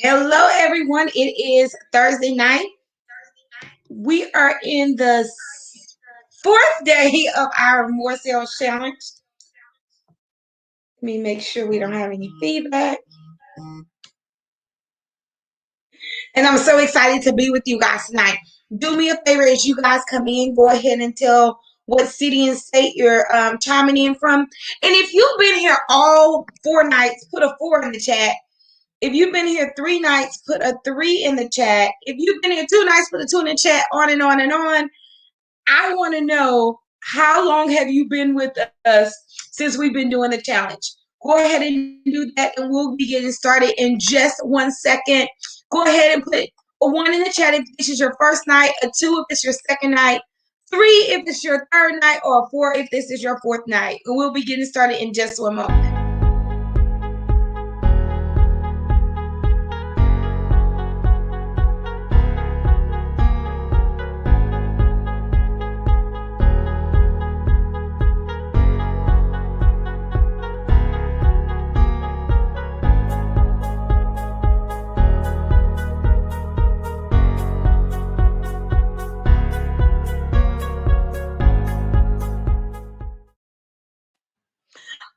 Hello, everyone. It is Thursday night. We are in the fourth day of our More Sales Challenge. Let me make sure we don't have any feedback. And I'm so excited to be with you guys tonight. Do me a favor as you guys come in, go ahead and tell what city and state you're chiming in from. And if you've been here all 4 nights, put a 4 in the chat. If you've been here 3 nights, put a 3 in the chat. If you've been here 2 nights, put a 2 in the chat, on and on and on. I want to know, how long have you been with us since we've been doing the challenge? Go ahead and do that, and we'll be getting started in just 1 second. Go ahead and put a 1 in the chat if this is your first night, a 2 if it's your second night, 3 if it's your third night, or a 4 if this is your fourth night. And we'll be getting started in just one moment.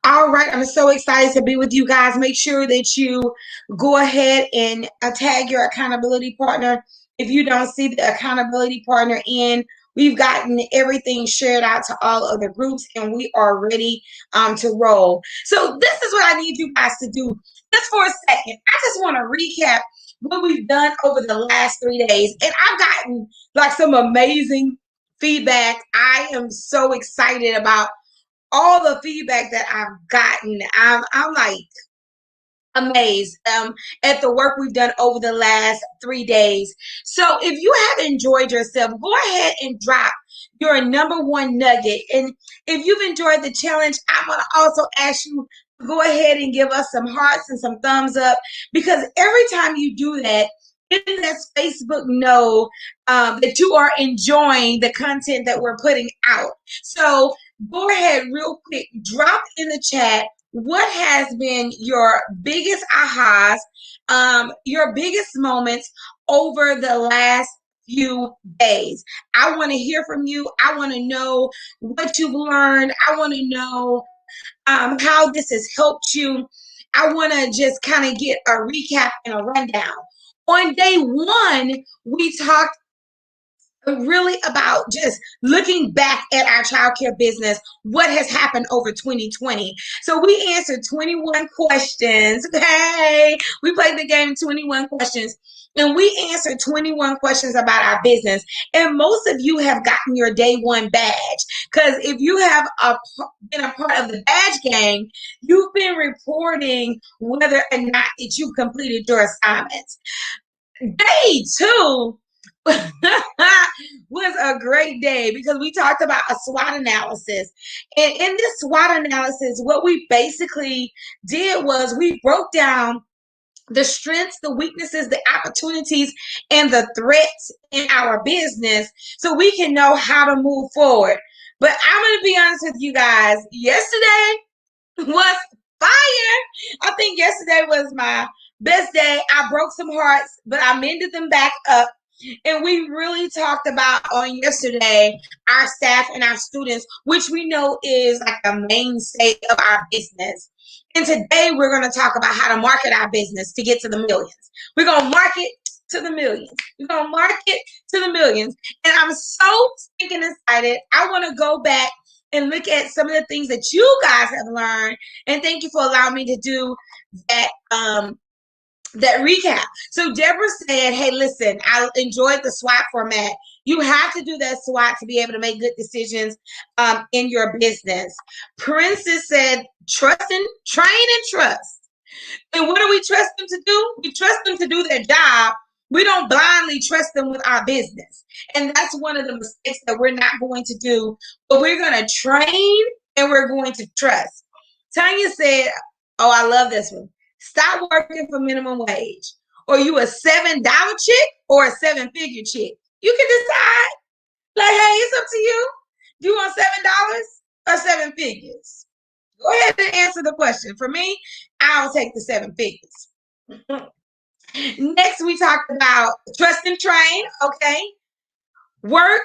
All right, I'm so excited to be with you guys. Make sure that you go ahead and tag your accountability partner. If you don't see the accountability partner in, we've gotten everything shared out to all other groups, and we are ready to roll. So this is what I need you guys to do just for a second. I just want to recap what we've done over the last 3 days, and I've gotten like some amazing feedback. I am so excited about all the feedback that I've gotten. I'm like amazed at the work we've done over the last 3 days. So if you have enjoyed yourself, go ahead and drop your number one nugget. And if you've enjoyed the challenge, I'm going to also ask you to go ahead and give us some hearts and some thumbs up, because every time you do that, it lets Facebook know that you are enjoying the content that we're putting out. So go ahead real quick, drop in the chat what has been your biggest ahas, your biggest moments over the last few days. I want to hear from you. I want to know what you've learned. I want to know how this has helped you. I want to just kind of get a recap and a rundown. On day one, we talked really about just looking back at our childcare business, what has happened over 2020. So we answered 21 questions. Okay, we played the game 21 questions, and we answered 21 questions about our business. And most of you have gotten your day one badge, because if you have been a part of the badge game, you've been reporting whether or not that you completed your assignments. Day two was a great day because we talked about a SWOT analysis. And in this SWOT analysis, what we basically did was we broke down the strengths, the weaknesses, the opportunities, and the threats in our business so we can know how to move forward. But I'm going to be honest with you guys, yesterday was fire. I think yesterday was my best day. I broke some hearts, but I mended them back up. And we really talked about on yesterday our staff and our students, which we know is like a mainstay of our business. And today we're going to talk about how to market our business to get to the millions. We're going to market to the millions. We're going to market to the millions. And I'm so stinking excited. I want to go back and look at some of the things that you guys have learned. And thank you for allowing me to do that that recap. So Deborah said, hey, listen, I enjoyed the SWOT format. You have to do that SWOT to be able to make good decisions in your business. Princess said, train and trust. And what do we trust them to do? We trust them to do their job. We don't blindly trust them with our business. And that's one of the mistakes that we're not going to do. But we're going to train and we're going to trust. Tanya said, oh, I love this one. Stop working for minimum wage. Or you a $7 chick or a 7-figure chick. You can decide. Like, hey, it's up to you. Do you want $7 or 7 figures? Go ahead and answer the question. For me, I'll take the 7 figures. Next, we talked about trust and train. Okay. Work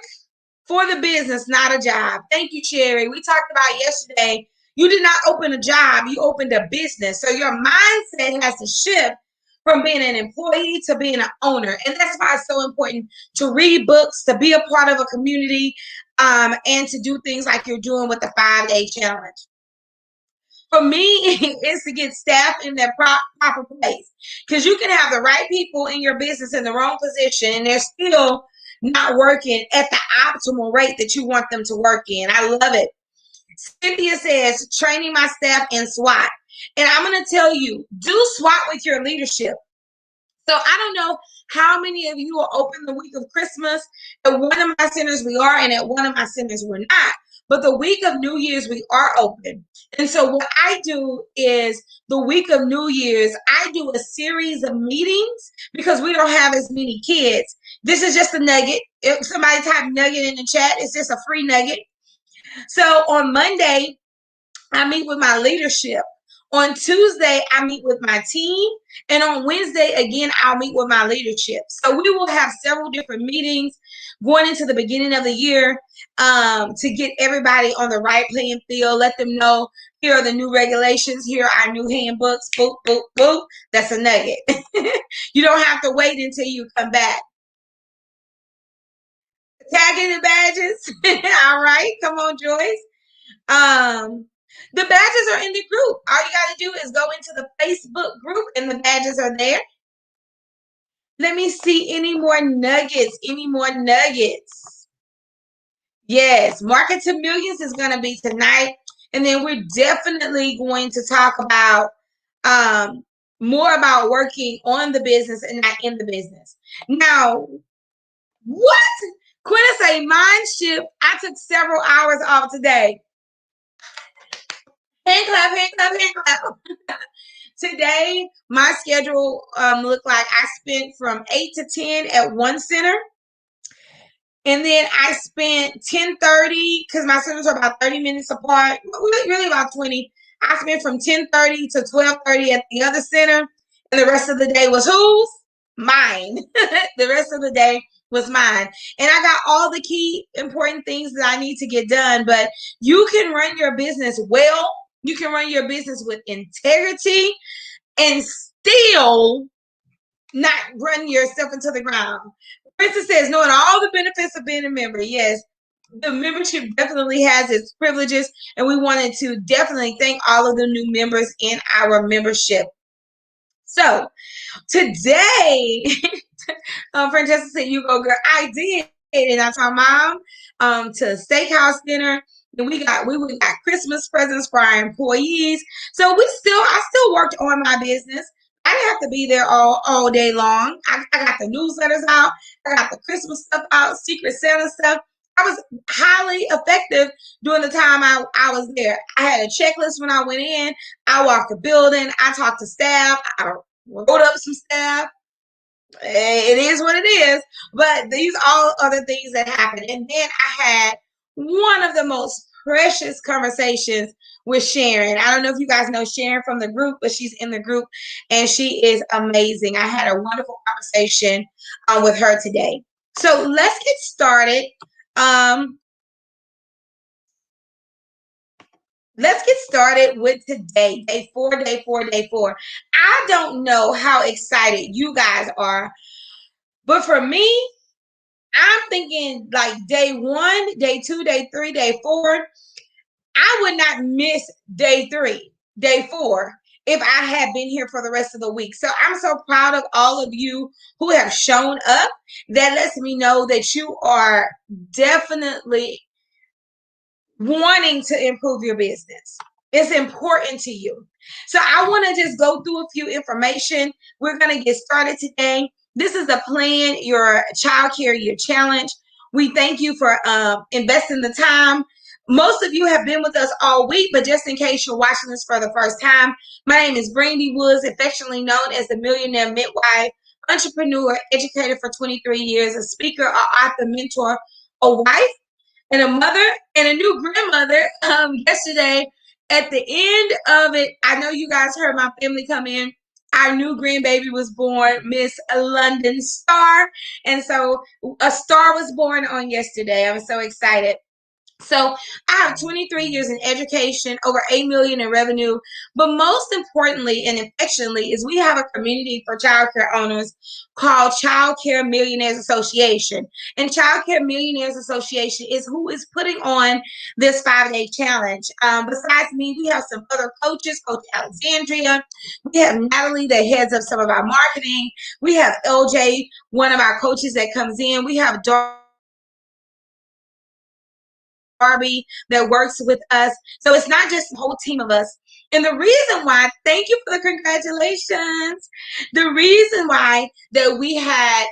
for the business, not a job. Thank you, Cherry. We talked about yesterday. You did not open a job, you opened a business. So your mindset has to shift from being an employee to being an owner. And that's why it's so important to read books, to be a part of a community, and to do things like you're doing with the 5-day challenge. For me, is to get staff in their proper place. Because you can have the right people in your business in the wrong position and they're still not working at the optimal rate that you want them to work in. I love it. Cynthia says, training my staff in SWOT. And I'm going to tell you, do SWOT with your leadership. So I don't know how many of you are open the week of Christmas. At one of my centers we are, and at one of my centers we're not. But the week of New Year's we are open. And so what I do is the week of New Year's, I do a series of meetings because we don't have as many kids. This is just a nugget. If somebody type nugget in the chat, it's just a free nugget. So on Monday, I meet with my leadership. On Tuesday, I meet with my team. And on Wednesday, again, I'll meet with my leadership. So we will have several different meetings going into the beginning of the year to get everybody on the right playing field. Let them know, here are the new regulations. Here are our new handbooks. Boop, boop, boop. That's a nugget. You don't have to wait until you come back. Tagging the badges. All right. Come on, Joyce. The badges are in the group. All you got to do is go into the Facebook group and the badges are there. Let me see any more nuggets. Any more nuggets? Yes, Market to Millions is going to be tonight. And then we're definitely going to talk about more about working on the business and not in the business. Now, what? Quinta say, mind shift. I took several hours off today. Hand clap, hand clap, hand clap. Today, my schedule looked like I spent from 8 to 10 at one center. And then I spent 10:30, because my centers are about 30 minutes apart, really about 20. I spent from 10:30 to 12:30 at the other center. And the rest of the day was whose? Mine. The rest of the day was mine. And I got all the key important things that I need to get done. But you can run your business well. You can run your business with integrity and still not run yourself into the ground. Princess says, knowing all the benefits of being a member. Yes, the membership definitely has its privileges, and we wanted to definitely thank all of the new members in our membership. So today, Francesca said, you go, girl. I did. And I took Mom to a steakhouse dinner. And we got Christmas presents for our employees. So I still worked on my business. I didn't have to be there all day long. I got the newsletters out. I got the Christmas stuff out, Secret Santa stuff. I was highly effective during the time I was there. I had a checklist when I went in. I walked the building. I talked to staff. I wrote up some staff. It is what it is. But these all other things that happened. And then I had one of the most precious conversations with Sharon. I don't know if you guys know Sharon from the group, but she's in the group and she is amazing. I had a wonderful conversation with her today. So let's get started. Let's get started with today, day 4, day 4, day 4. I don't know how excited you guys are, but for me, I'm thinking like day 1, day 2, day 3, day 4. I would not miss day 3, day 4 if I had been here for the rest of the week. So I'm so proud of all of you who have shown up. That lets me know that you are definitely wanting to improve your business. It's important to you. So I want to just go through a few information. We're going to get started today. This is the Plan Your Childcare Year Challenge. We thank you for investing the time. Most of you have been with us all week, but just in case you're watching this for the first time, my name is Brandy Woods, affectionately known as the Millionaire Midwife, entrepreneur, educator for 23 years, a speaker, an author, mentor, a wife, and a mother and a new grandmother. Yesterday, at the end of it, I know you guys heard my family come in. our new grandbaby was born, Miss London Star. And so a star was born on yesterday. I'm so excited. So I have 23 years in education, over 8 million in revenue, but most importantly and affectionately is we have a community for childcare owners called Childcare Millionaires Association. And Childcare Millionaires Association is who is putting on this 5-day challenge. Besides me, we have some other coaches, Coach Alexandria. We have Natalie that heads up some of our marketing. We have LJ, one of our coaches that comes in. We have Darby that works with us. So it's not just a whole team of us. And the reason why, thank you for the congratulations. The reason why that we had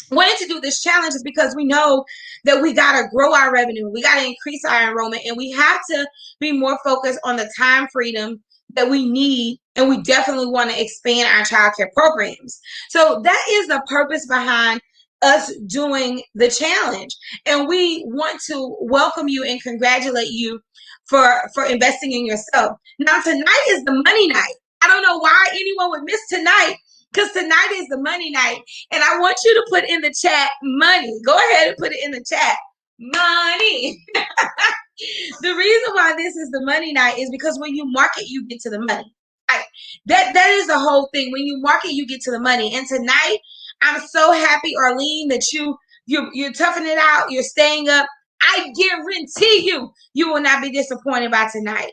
wanted to do this challenge is because we know that we got to grow our revenue. We got to increase our enrollment, and we have to be more focused on the time freedom that we need, and we definitely want to expand our childcare programs. So that is the purpose behind us doing the challenge, and we want to welcome you and congratulate you for investing in yourself. Now tonight is the money night. I don't know why anyone would miss tonight, because tonight is the money night, and I want you to put in the chat money. Go ahead and put it in the chat, money. The reason why this is the money night is because when you market, you get to the money. That is the whole thing. When you market, you get to the money. And tonight, I'm so happy, Arlene, that you're toughing it out. You're staying up. I guarantee you will not be disappointed by tonight.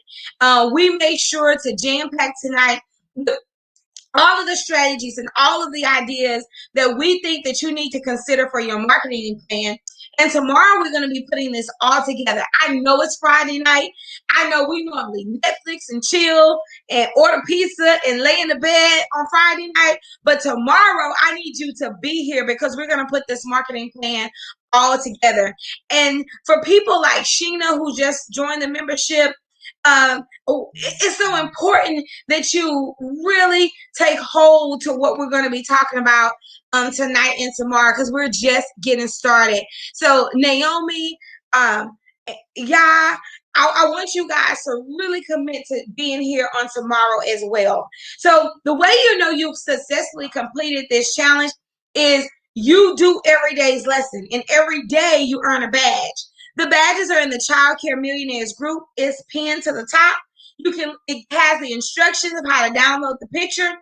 We made sure to jam pack tonight all of the strategies and all of the ideas that we think that you need to consider for your marketing plan. And tomorrow we're going to be putting this all together. I know it's Friday night. I know we normally Netflix and chill and order pizza and lay in the bed on Friday night. But tomorrow I need you to be here because we're going to put this marketing plan all together. And for people like Sheena, who just joined the membership, it's so important that you really take hold to what we're going to be talking about tonight and tomorrow, because we're just getting started. So Naomi, yeah, I want you guys to really commit to being here on tomorrow as well. So the way you know you've successfully completed this challenge is you do every day's lesson, and every day you earn a badge. The badges are in the Childcare Millionaires group. It's pinned to the top. It has the instructions of how to download the picture.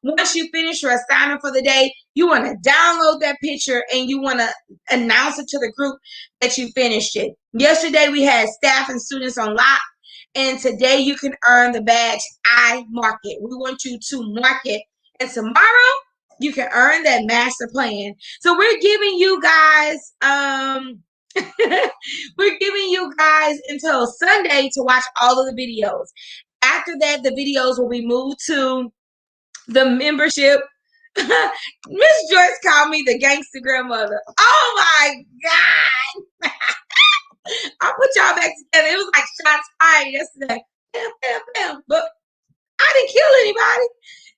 Once you finish your assignment for the day, you want to download that picture and you want to announce it to the group that you finished it. Yesterday, we had staff and students on lock, and today you can earn the badge I mark it. We want you to mark it, and tomorrow you can earn that master plan. So we're giving you guys we're giving you guys until Sunday to watch all of the videos. After that, the videos will be moved to the membership. Miss Joyce called me the gangster grandmother. Oh my God. I put y'all back together. It was like shots fired yesterday. Bam, bam, bam. But I didn't kill anybody.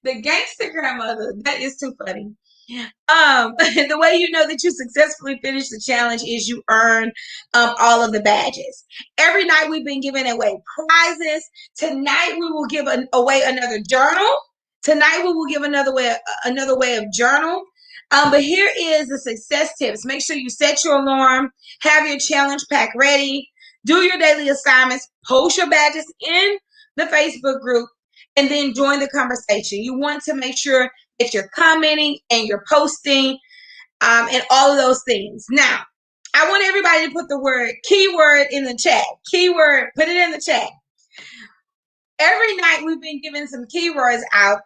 The gangster grandmother. That is too funny. The way you know that you successfully finished the challenge is you earn all of the badges. Every night we've been giving away prizes. Tonight we will give away another journal. Tonight we will give another way of journal. But here is the success tips. Make sure you set your alarm, have your challenge pack ready, do your daily assignments, post your badges in the Facebook group, and then join the conversation. You want to make sure that you're commenting and you're posting and all of those things. Now, I want everybody to put the word keyword in the chat. Keyword, put it in the chat. Every night we've been giving some keywords out,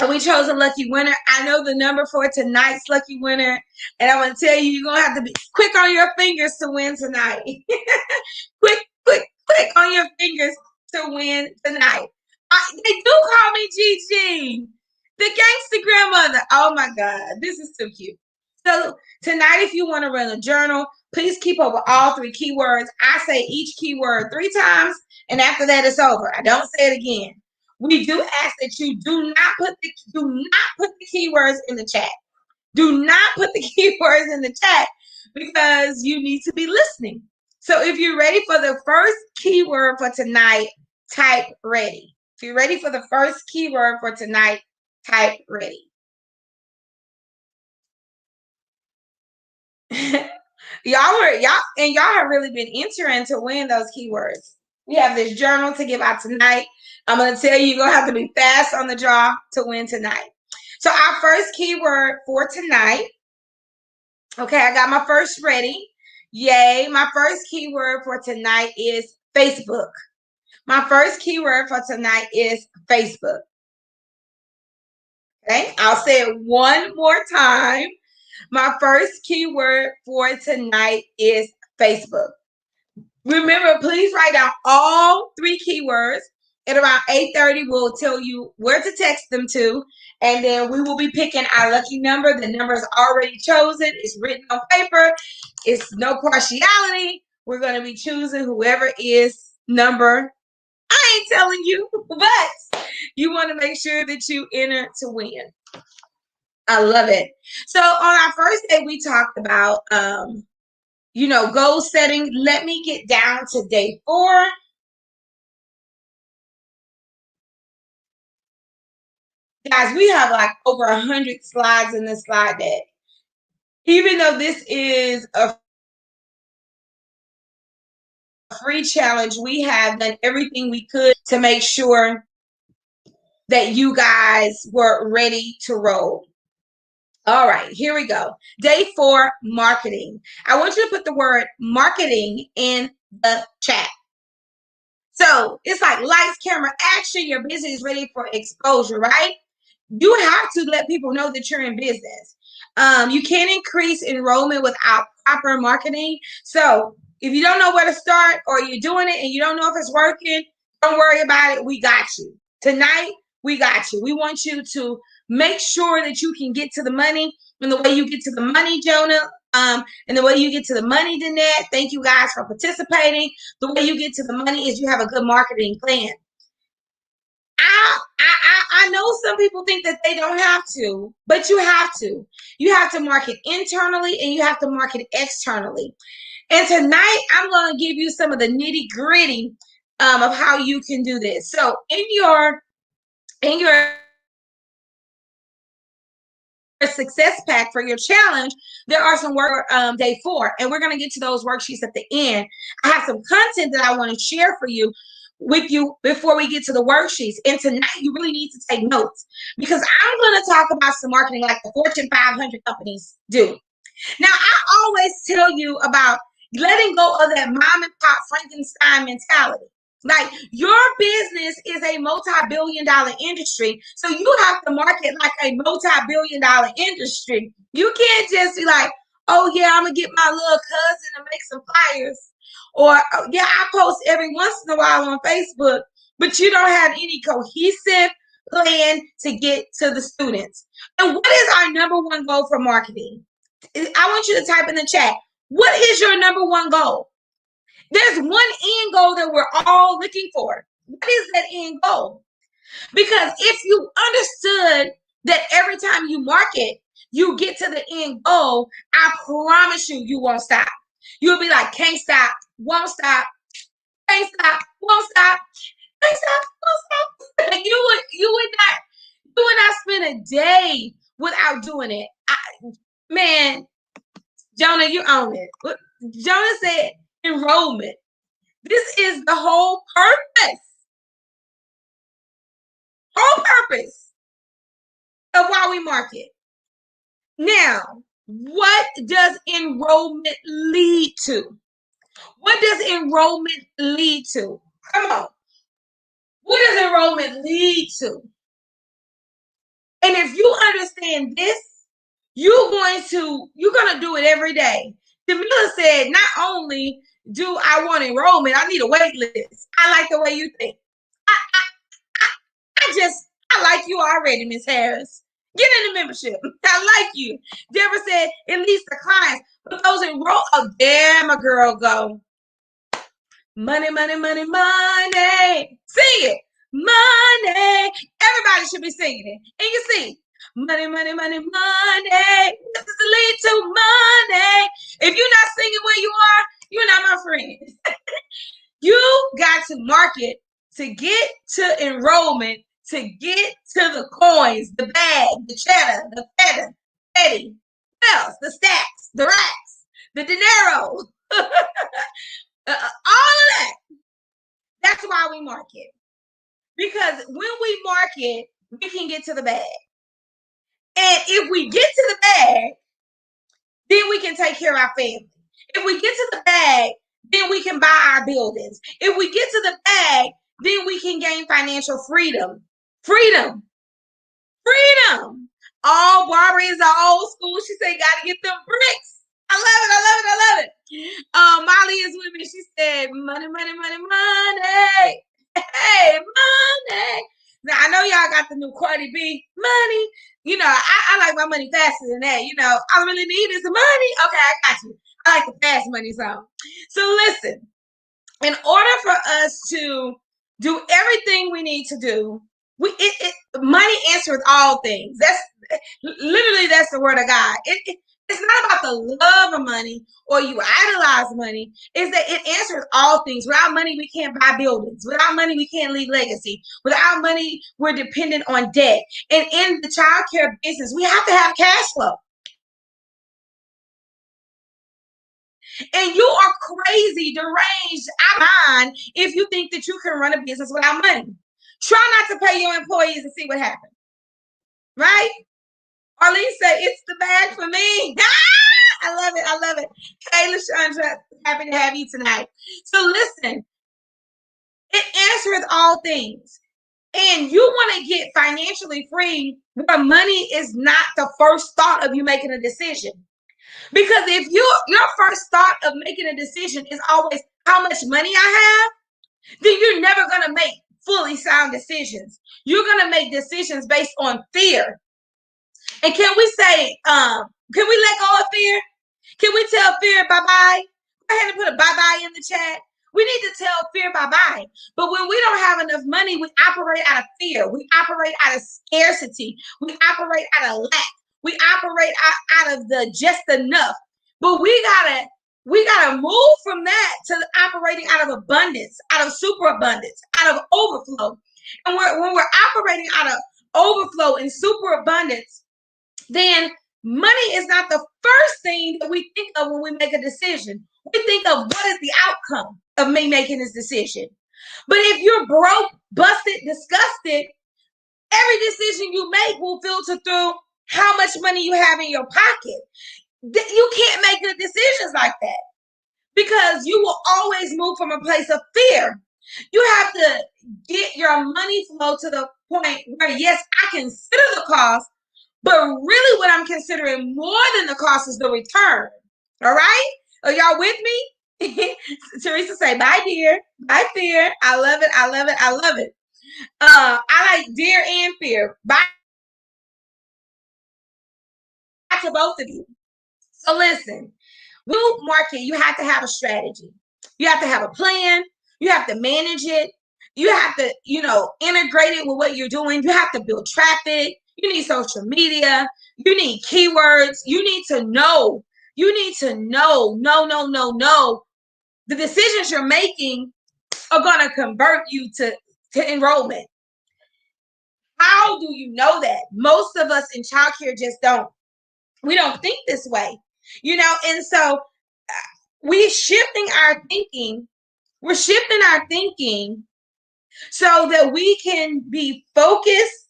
and we chose a lucky winner. I know the number for tonight's lucky winner, and I'm going to tell you, you're going to have to be quick on your fingers to win tonight. quick on your fingers to win tonight. They do call me Gigi, the gangster grandmother. Oh my God, this is so cute. So tonight, if you want to run a journal, please keep over all 3 keywords. I say each keyword 3 times, and after that, it's over. I don't say it again. We do ask that you do not put the keywords in the chat. Do not put the keywords in the chat because you need to be listening. So if you're ready for the first keyword for tonight, type ready. If you're ready for the first keyword for tonight, type ready. y'all have really been entering to win those keywords. We have this journal to give out tonight. I'm going to tell you, you're going to have to be fast on the draw to win tonight. So our first keyword for tonight, okay, I got my first ready. Yay. My first keyword for tonight is Facebook. My first keyword for tonight is Facebook. Okay, I'll say it one more time. My first keyword for tonight is Facebook. Remember, please write down all 3 keywords. At around 8:30, we'll tell you where to text them to, and then we will be picking our lucky number. The number is already chosen. It's written on paper. It's no partiality. We're going to be choosing whoever is number. I ain't telling you, but you want to make sure that you enter to win. I love it. So on our first day, we talked about, goal setting. Let me get down to day 4. Guys, we have like over 100 slides in this slide deck. Even though this is a free challenge, we have done everything we could to make sure that you guys were ready to roll. All right, here we go. Day 4, marketing. I want you to put the word marketing in the chat. So it's like lights, camera, action. Your business is ready for exposure, right? You have to let people know that you're in business. You can't increase enrollment without proper marketing. So if you don't know where to start, or you're doing it and you don't know if it's working, don't worry about it. We got you. Tonight, we got you. We want you to make sure that you can get to the money. And the way you get to the money, Jonah, and the way you get to the money, Danette, thank you guys for participating. The way you get to the money is you have a good marketing plan. I know some people think that they don't have to, but you have to. You have to market internally and you have to market externally. And tonight, I'm going to give you some of the nitty gritty of how you can do this. So in your success pack for your challenge, there are some work day 4, and we're going to get to those worksheets at the end. I have some content that I want to share with you before we get to the worksheets. And tonight, you really need to take notes, because I'm going to talk about some marketing like the Fortune 500 companies do. Now, I always tell you about letting go of that mom and pop Frankenstein mentality. Like, your business is a multi-billion-dollar industry, so you have to market like a multi-billion-dollar industry. You can't just be like, oh yeah, I'm gonna get my little cousin to make some flyers, or oh, yeah, I post every once in a while on Facebook, but you don't have any cohesive plan to get to the students. And what is our number 1 goal for marketing? I want you to type in the chat, what is your number 1 goal? There's one end goal that we're all looking for. What is that end goal? Because if you understood that every time you market, you get to the end goal, I promise you, you won't stop. You'll be like, can't stop, won't stop, can't stop, won't stop, can't stop, won't stop. You would not spend a day without doing it. Man, Jonah, you own it. Jonah said enrollment. This is the whole purpose of why we market. Now, what does enrollment lead to? What does enrollment lead to? Come on. What does enrollment lead to? And if you understand this, you're gonna do it every day. Jamila said, not only do I want enrollment, I need a wait list. I like the way you think. I like you already, Miss Harris. Get in the membership. I like you. Deborah said, at least the clients. But those enroll, oh, there my girl go. Money, money, money, money. Sing it. Money. Everybody should be singing it. And you see, money, money, money, money. This is the lead to money. If you're not singing where you are, you're not my friend. You got to market to get to enrollment to get to the coins, the bag, the cheddar, the feta, petty, what else? The stacks, the racks, the dinero, all of that. That's why we market. Because when we market, we can get to the bag. And if we get to the bag, then we can take care of our family. If we get to the bag, then we can buy our buildings. If we get to the bag, then we can gain financial freedom. Freedom. Freedom. Oh, Barbara is the old school. She said, gotta get them bricks. I love it. I love it. I love it. Molly is with me. She said, money, money, money, money. Hey, money. Now, I know y'all got the new Cardi B, money. You know, I like my money faster than that. You know, all I really need is the money. Okay, I got you. I like the fast money song. So listen, in order for us to do everything we need to do, money answers all things. That's the word of God. It's not about the love of money or you idolize money. It's that it answers all things. Without money, we can't buy buildings. Without money, we can't leave legacy. Without money, we're dependent on debt. And in the childcare business, we have to have cash flow. And you are crazy, deranged, out of mind if you think that you can run a business without money. Try not to pay your employees and see what happens. Right? Arlene said, it's the bag for me. I love it. I love it. Hey, LaShondra, happy to have you tonight. So listen, it answers all things. And you want to get financially free where money is not the first thought of you making a decision. Because if your first thought of making a decision is always how much money I have, then you're never going to make fully sound decisions. You're going to make decisions based on fear. And can we say, can we let go of fear? Can we tell fear bye-bye? Go ahead and put a bye-bye in the chat. We need to tell fear bye-bye. But when we don't have enough money, we operate out of fear. We operate out of scarcity. We operate out of lack. We operate out of the just enough. But we gotta move from that to operating out of abundance, out of superabundance, out of overflow. And when we're operating out of overflow and superabundance, then money is not the first thing that we think of when we make a decision. We think of what is the outcome of me making this decision. But if you're broke, busted, disgusted, every decision you make will filter through how much money you have in your pocket. You can't make good decisions like that because you will always move from a place of fear. You have to get your money flow to the point where, yes, I consider the cost, but really what I'm considering more than the cost is the return. All right? Are y'all with me? Teresa say, bye, dear. Bye, fear. I love it. I love it. I love it. I like dear and fear. Bye to both of you. So listen, you market, you have to have a strategy. You have to have a plan. You have to manage it. You have to, integrate it with what you're doing. You have to build traffic. You need social media. You need keywords. You need to know. You need to know. No. The decisions you're making are going to convert you to enrollment. How do you know that? Most of us in childcare just don't. We don't think this way, and so we're shifting our thinking. We're shifting our thinking so that we can be focused,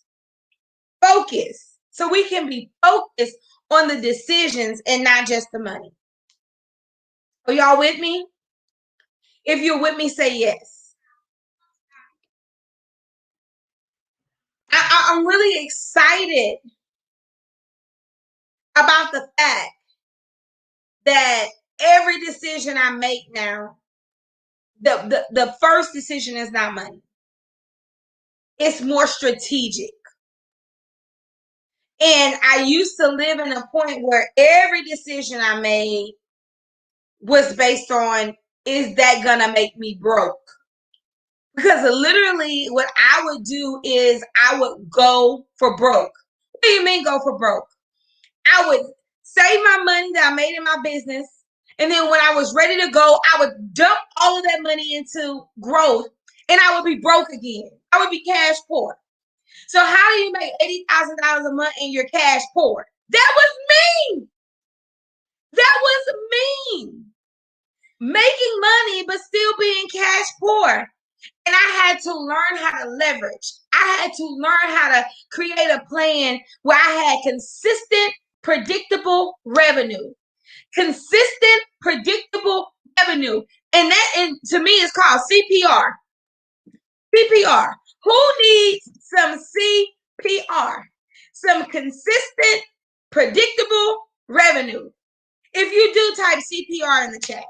so we can be focused on the decisions and not just the money. Are y'all with me? If you're with me, say yes. I'm really excited about the fact that every decision I make now, the first decision is not money. It's more strategic. And I used to live in a point where every decision I made was based on, is that gonna make me broke? Because literally what I would do is I would go for broke. What do you mean go for broke? I would save my money that I made in my business. And then when I was ready to go, I would dump all of that money into growth and I would be broke again. I would be cash poor. So how do you make $80,000 a month and you're cash poor? That was me. That was me. Making money, but still being cash poor. And I had to learn how to leverage. I had to learn how to create a plan where I had consistent, predictable revenue. Consistent, predictable revenue. And that, and to me, is called CPR. CPR. Who needs some CPR? Some consistent, predictable revenue. If you do, type CPR in the chat.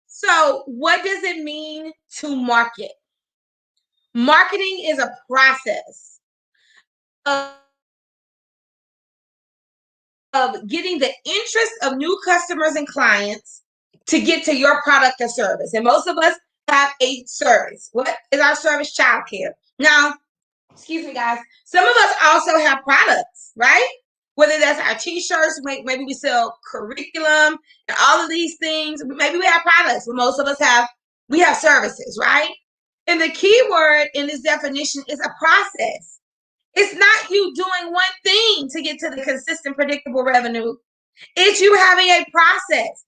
So, what does it mean to market? Marketing is a process of getting the interest of new customers and clients to get to your product or service. And most of us have a service. What is our service? Childcare. Now, excuse me, guys, some of us also have products, right? Whether that's our t-shirts, maybe we sell curriculum and all of these things. Maybe we have products, but most of us we have services, right? And the key word in this definition is a process. It's not you doing one thing to get to the consistent, predictable revenue. It's you having a process.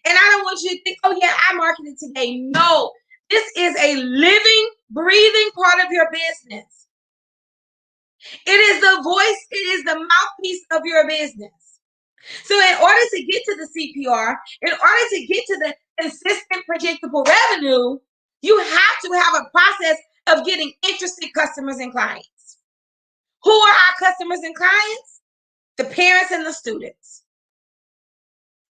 And I don't want you to think, oh yeah, I marketed today. No, this is a living, breathing part of your business. It is the voice, it is the mouthpiece of your business. So in order to get to the CPR, in order to get to the consistent, predictable revenue, you have to have a process of getting interested customers and clients. Who are our customers and clients? The parents and the students,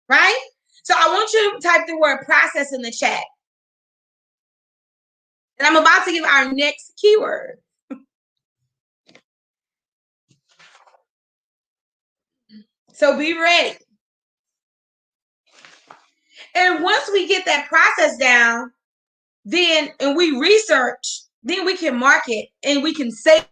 right? So I want you to type the word process in the chat. And I'm about to give our next keyword. So be ready. And once we get that process down, then, and we research, then we can market and we can sell,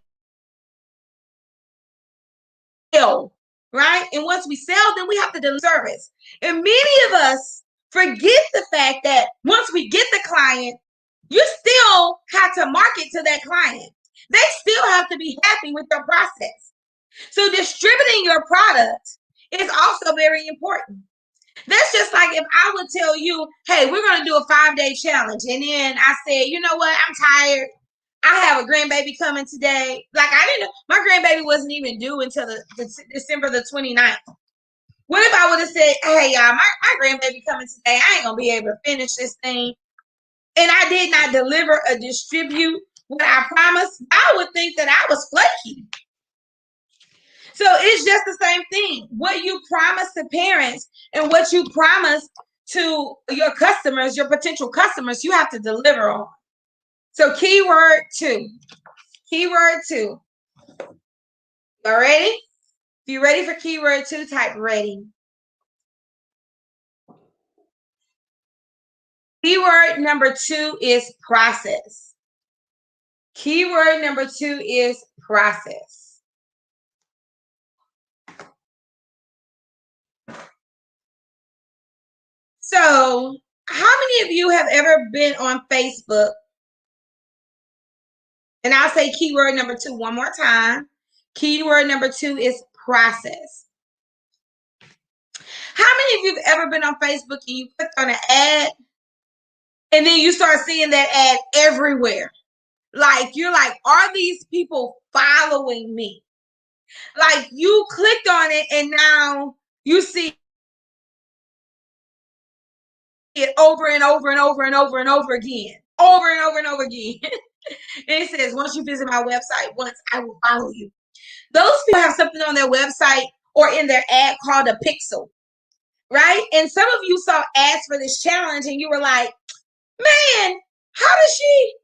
right? And once we sell, then we have to deliver service. And many of us forget the fact that once we get the client, you still have to market to that client. They still have to be happy with your process. So distributing your product is also very important. That's just like if I would tell you, hey, we're going to do a 5-day challenge. And then I said, you know what? I'm tired. I have a grandbaby coming today. Like I didn't know, my grandbaby wasn't even due until the December the 29th. What if I would have said, hey, y'all, my grandbaby coming today. I ain't going to be able to finish this thing. And I did not deliver or distribute what I promised. I would think that I was flaky. So it's just the same thing. What you promise to parents and what you promise to your customers, your potential customers, you have to deliver on. So keyword 2. Keyword 2. Y'all ready? If you're ready for keyword 2, type ready. Keyword number 2 is process. Keyword number 2 is process. So, how many of you have ever been on Facebook? And I'll say keyword number 2 one more time. Keyword number 2 is process. How many of you have ever been on Facebook and you clicked on an ad and then you start seeing that ad everywhere? Like, you're like, are these people following me? Like, you clicked on it and now you see it over and over and over and over and over again. Over and over and over again. And it says, once you visit my website once, I will follow you. Those people have something on their website or in their ad called a pixel, right? And some of you saw ads for this challenge and you were like, man, how does she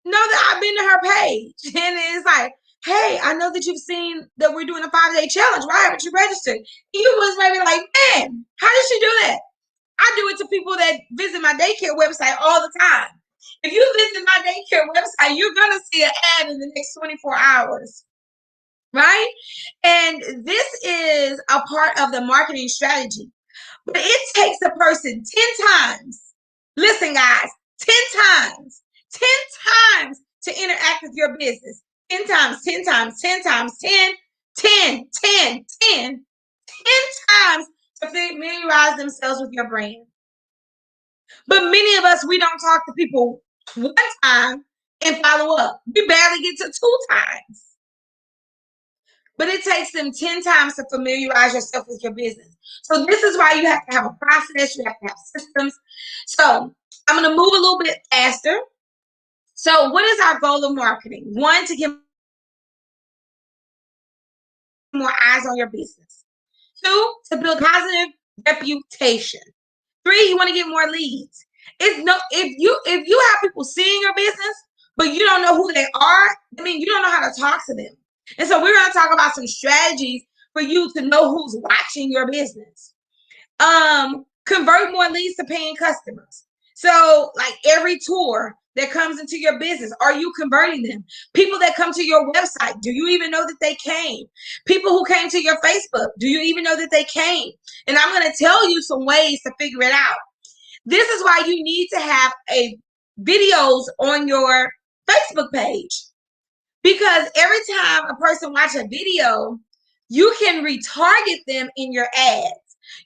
know that I've been to her page? And it's like, hey, I know that you've seen that we're doing a 5-day challenge. Why haven't you registered? You was maybe like, man, how did she do that? I do it to people that visit my daycare website all the time. If you visit my daycare website, you're going to see an ad in the next 24 hours, right? And this is a part of the marketing strategy. But it takes a person 10 times. Listen, guys, 10 times, 10 times to interact with your business. 10 times, 10 times, 10 times, 10, 10, 10, 10, 10 times to familiarize themselves with your brand. But many of us, we don't talk to people one time and follow up. We barely get to 2 times. But it takes them 10 times to familiarize yourself with your business. So this is why you have to have a process. You have to have systems. So I'm going to move a little bit faster. So what is our goal of marketing? 1, to get more eyes on your business. 2, to build positive reputation. 3, you want to get more leads. If you have people seeing your business, but you don't know who they are, I mean, you don't know how to talk to them. And so we're going to talk about some strategies for you to know who's watching your business. Convert more leads to paying customers. So like every tour that comes into your business, are you converting them? People that come to your website, do you even know that they came? People who came to your Facebook, do you even know that they came? And I'm going to tell you some ways to figure it out. This is why you need to have videos on your Facebook page. Because every time a person watches a video, you can retarget them in your ads.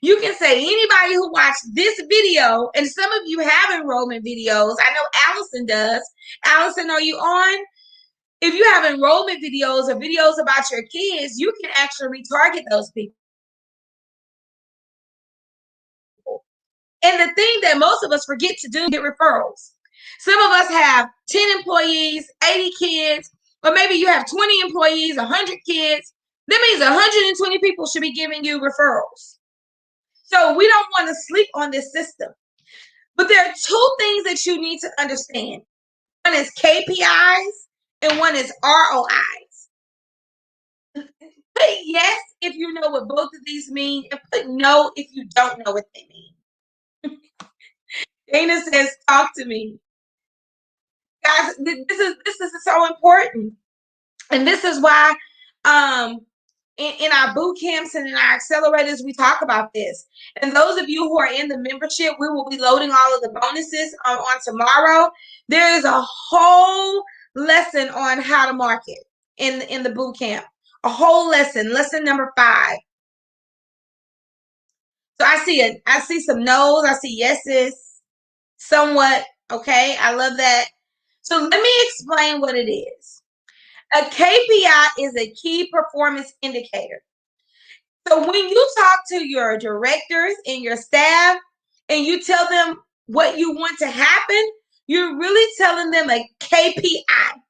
You can say anybody who watched this video, and some of you have enrollment videos. I know Allison does. Allison, are you on? If you have enrollment videos or videos about your kids, you can actually retarget those people. And the thing that most of us forget to do is get referrals. Some of us have 10 employees, 80 kids, or maybe you have 20 employees, 100 kids. That means 120 people should be giving you referrals. So we don't want to sleep on this system. But there are 2 things that you need to understand. One is KPIs and one is ROIs. Put yes if you know what both of these mean, and put no if you don't know what they mean. Dana says, talk to me. Guys, this is so important. And this is why in our boot camps and in our accelerators, we talk about this. And those of you who are in the membership, we will be loading all of the bonuses on tomorrow. There is a whole lesson on how to market in the boot camp. A whole lesson number 5. So I see some no's, I see yeses, somewhat. Okay, I love that. So let me explain what it is. A KPI is a key performance indicator. So when you talk to your directors and your staff and you tell them what you want to happen, you're really telling them a KPI.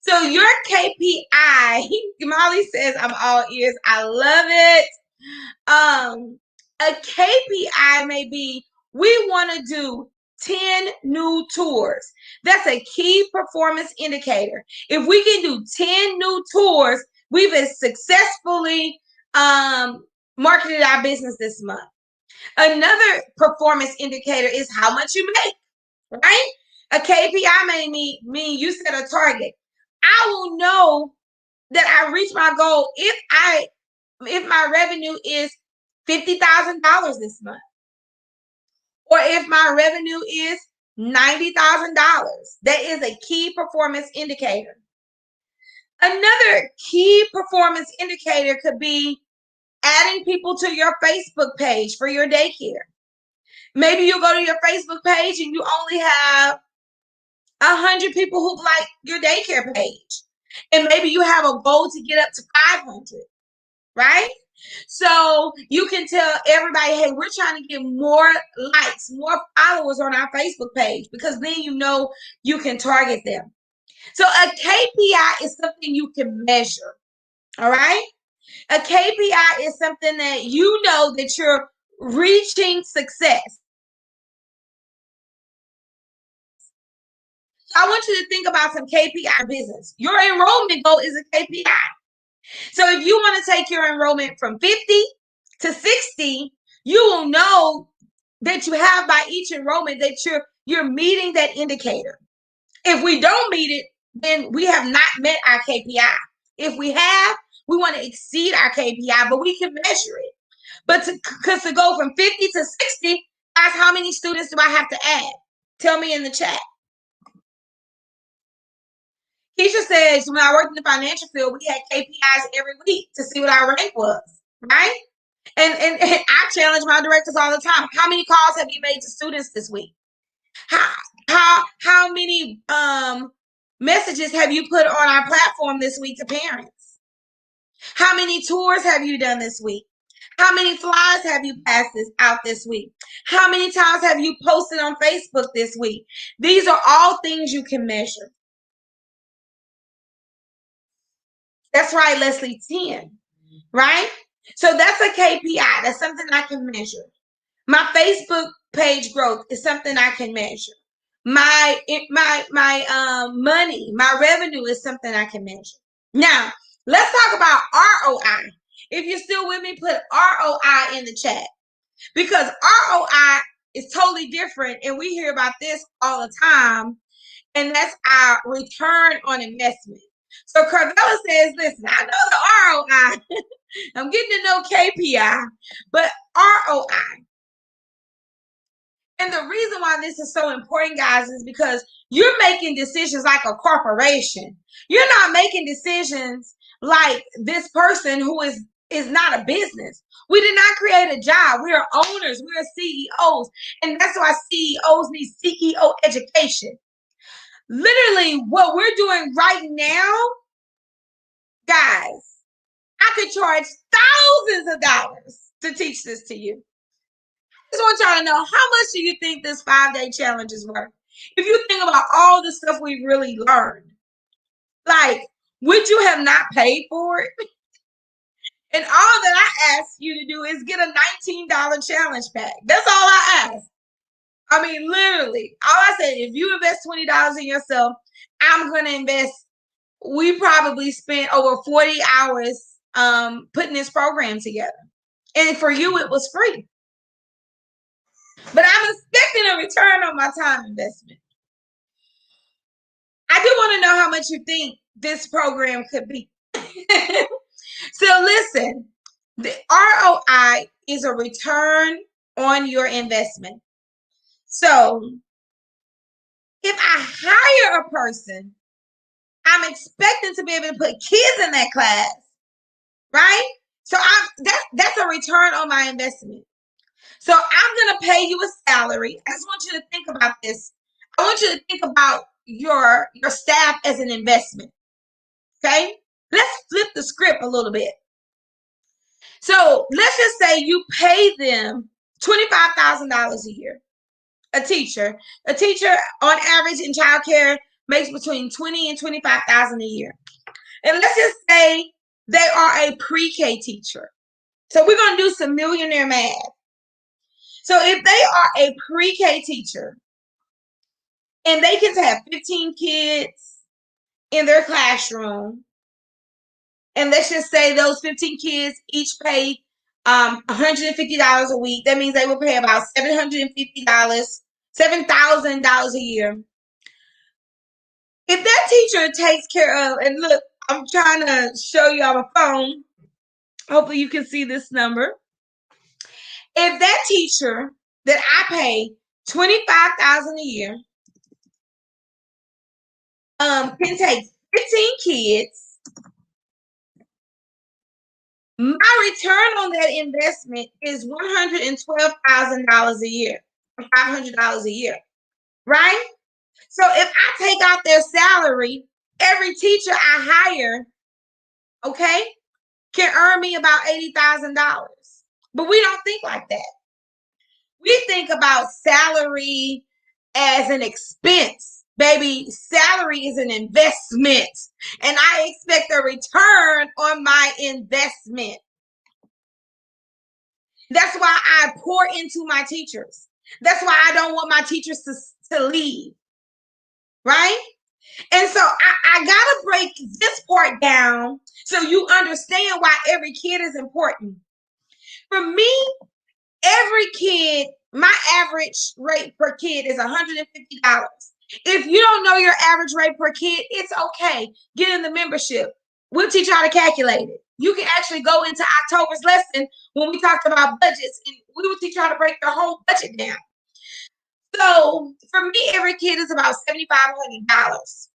So your KPI, Molly says, I'm all ears. I love it. A KPI may be, we want to do 10 new tours. That's a key performance indicator. If we can do 10 new tours, we've successfully marketed our business this month. Another performance indicator is how much you make, right? A KPI may mean you set a target. I will know that I reached my goal if my revenue is $50,000 this month, or if my revenue is $90,000. That is a key performance indicator. Another key performance indicator could be adding people to your Facebook page for your daycare. Maybe you go to your Facebook page and you only have 100 people who like your daycare page. And maybe you have a goal to get up to 500, right? So you can tell everybody, hey, we're trying to get more likes, more followers on our Facebook page, because then you know you can target them. So a KPI is something you can measure, all right? A KPI is something that you know that you're reaching success. So I want you to think about some KPI business. Your enrollment goal is a KPI. So if you want to take your enrollment from 50 to 60, you will know that you have by each enrollment that you're meeting that indicator. If we don't meet it, then we have not met our KPI. If we have, we want to exceed our KPI, but we can measure it. But because to go from 50 to 60, that's how many students do I have to add? Tell me in the chat. Keisha says, when I worked in the financial field, we had KPIs every week to see what our rank was, right? And I challenge my directors all the time. How many calls have you made to students this week? How many messages have you put on our platform this week to parents? How many tours have you done this week? How many flyers have you passed out this week? How many times have you posted on Facebook this week? These are all things you can measure. That's right, Leslie, 10, right? So that's a KPI. That's something I can measure. My Facebook page growth is something I can measure. My money, my revenue is something I can measure. Now, let's talk about ROI. If you're still with me, put ROI in the chat, because ROI is totally different, and we hear about this all the time, and that's our return on investment. So Carvella says, listen, I know the ROI. I'm getting to know KPI, but ROI. And the reason why this is so important, guys, is because you're making decisions like a corporation. You're not making decisions like this person who is not a business. We did not create a job. We are owners. We are CEOs. And that's why CEOs need CEO education. Literally, what we're doing right now, guys, I could charge thousands of dollars to teach this to you. I just want y'all to know, how much do you think this 5-day challenge is worth? If you think about all the stuff we've really learned, like, would you have not paid for it? And all that I ask you to do is get a $19 challenge pack. That's all I ask. I mean, literally, all I said, if you invest $20 in yourself, I'm going to invest. We probably spent over 40 hours putting this program together. And for you, it was free. But I'm expecting a return on my time investment. I do want to know how much you think this program could be. So listen, the ROI is a return on your investment. So if I hire a person, I'm expecting to be able to put kids in that class, right? So that's a return on my investment. So I'm going to pay you a salary. I just want you to think about this. I want you to think about your staff as an investment. Okay? Let's flip the script a little bit. So let's just say you pay them $25,000 a year. A teacher on average in childcare makes between $20,000 and $25,000 a year. And let's just say they are a pre-K teacher. So we're going to do some millionaire math. So if they are a pre-K teacher and they can have 15 kids in their classroom, and let's just say those 15 kids each pay $150 a week, that means they will pay about $750, $7,000 a year. If that teacher takes care of, and look, I'm trying to show you on my phone. Hopefully you can see this number. If that teacher that I pay $25,000 a year can take 15 kids, my return on that investment is $112,000 a year, $500 a year, right? So if I take out their salary, every teacher I hire, okay, can earn me about $80,000. But we don't think like that. We think about salary as an expense. Baby, salary is an investment, and I expect a return on my investment. That's why I pour into my teachers. That's why I don't want my teachers to leave, right? And so I got to break this part down so you understand why every kid is important. For me, every kid, my average rate per kid is $150. If you don't know your average rate per kid, it's okay. Get in the membership. We'll teach you how to calculate it. You can actually go into October's lesson when we talked about budgets, and we will teach you how to break the whole budget down. So for me, every kid is about $7,500.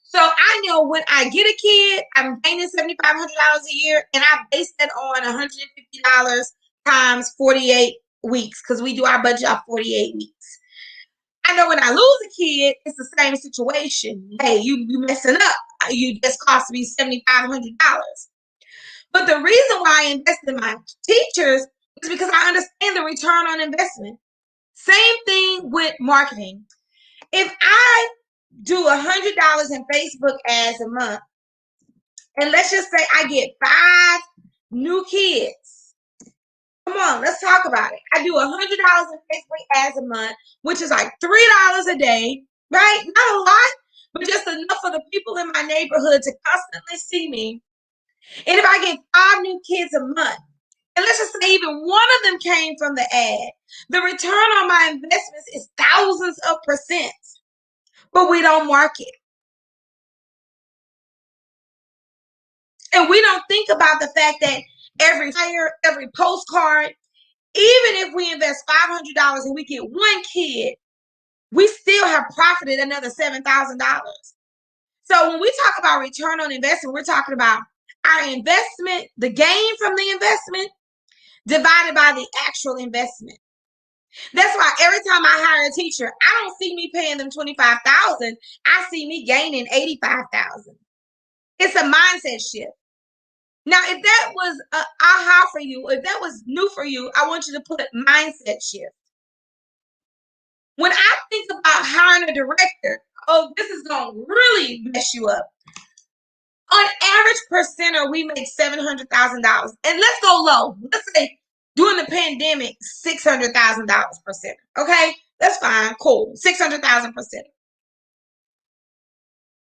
So I know when I get a kid, I'm gaining $7,500 a year, and I base that on $150 times 48 weeks, because we do our budget of 48 weeks. I know when I lose a kid, it's the same situation. Hey, you messing up. You just cost me $7,500. But the reason why I invest in my teachers is because I understand the return on investment. Same thing with marketing. If I do $100 in Facebook ads a month, and let's just say I get 5 new kids. Come on, let's talk about it. I do $100 in Facebook ads a month, which is like $3 a day, right? Not a lot, but just enough for the people in my neighborhood to constantly see me. And if I get 5 new kids a month, and let's just say even one of them came from the ad, the return on my investments is thousands of %. But we don't market. And we don't think about the fact that every flyer, every postcard, even if we invest $500 and we get 1 kid, we still have profited another $7,000. So when we talk about return on investment, we're talking about our investment, the gain from the investment, divided by the actual investment. That's why every time I hire a teacher, I don't see me paying them $25,000. I see me gaining $85,000. It's a mindset shift. Now, if that was aha for you, if that was new for you, I want you to put mindset shift. When I think about hiring a director, oh, this is going to really mess you up. On average per center, we make $700,000. And let's go low. Let's say during the pandemic, $600,000 per center. Okay, that's fine. Cool. $600,000 per center.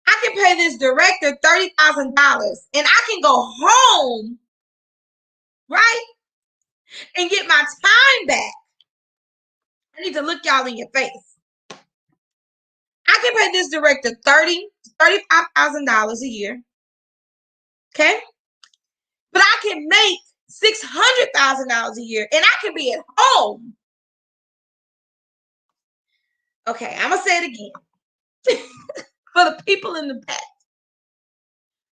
I can pay this director $30,000 and I can go home, right? And get my time back. I need to look y'all in your face. I can pay this director $35,000 a year. Okay? But I can make $600,000 a year and I can be at home. Okay, I'm going to say it again for the people in the back.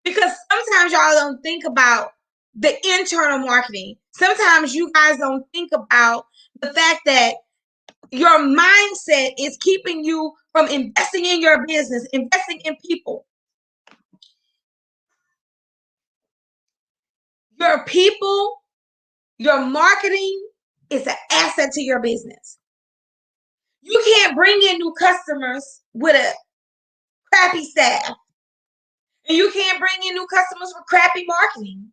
Because sometimes y'all don't think about the internal marketing. Sometimes you guys don't think about the fact that your mindset is keeping you from investing in your business, investing in people. Your people, your marketing is an asset to your business. You can't bring in new customers with a crappy staff. And you can't bring in new customers with crappy marketing.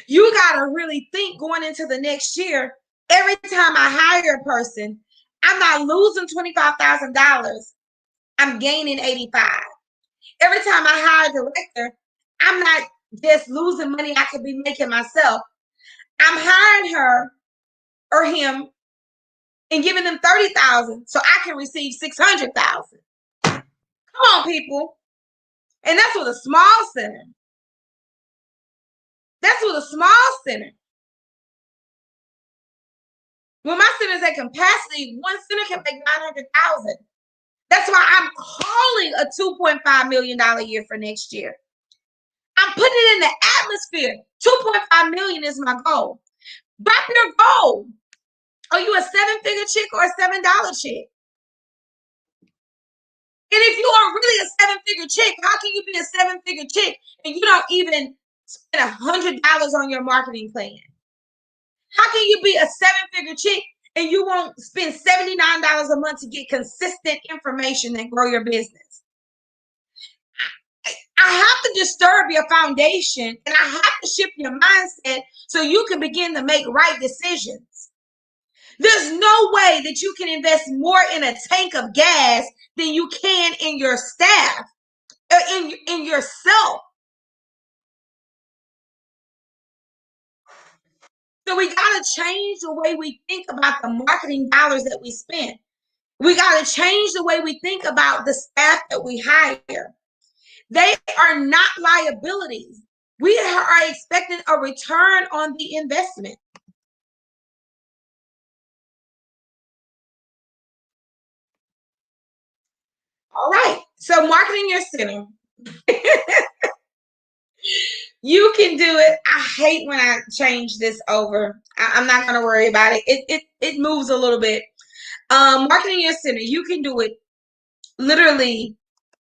You got to really think going into the next year, every time I hire a person, I'm not losing $25,000. I'm gaining $85,000. Every time I hire a director, I'm not just losing money I could be making myself. I'm hiring her or him and giving them $30,000 so I can receive $600,000. Come on, people. And that's with a small center. That's with a small center. When my center's at capacity, one center can make $900,000. That's why I'm calling a $2.5 million a year for next year. I'm putting it in the atmosphere. $2.5 million is my goal. Drop your goal. Are you a 7-figure chick or a $7 chick? And if you are really a 7-figure chick, how can you be a 7-figure chick and you don't even spend $100 on your marketing plan? How can you be a 7-figure chick and you won't spend $79 a month to get consistent information and grow your business? I have to disturb your foundation and I have to shift your mindset so you can begin to make right decisions. There's no way that you can invest more in a tank of gas than you can in your staff, in yourself. So we got to change the way we think about the marketing dollars that we spend. We got to change the way we think about the staff that we hire. They are not liabilities. We are expecting a return on the investment. All right. So marketing your center. You can do it. I hate when I change this over. I'm not going to worry about it. It moves a little bit. Marketing your center. You can do it literally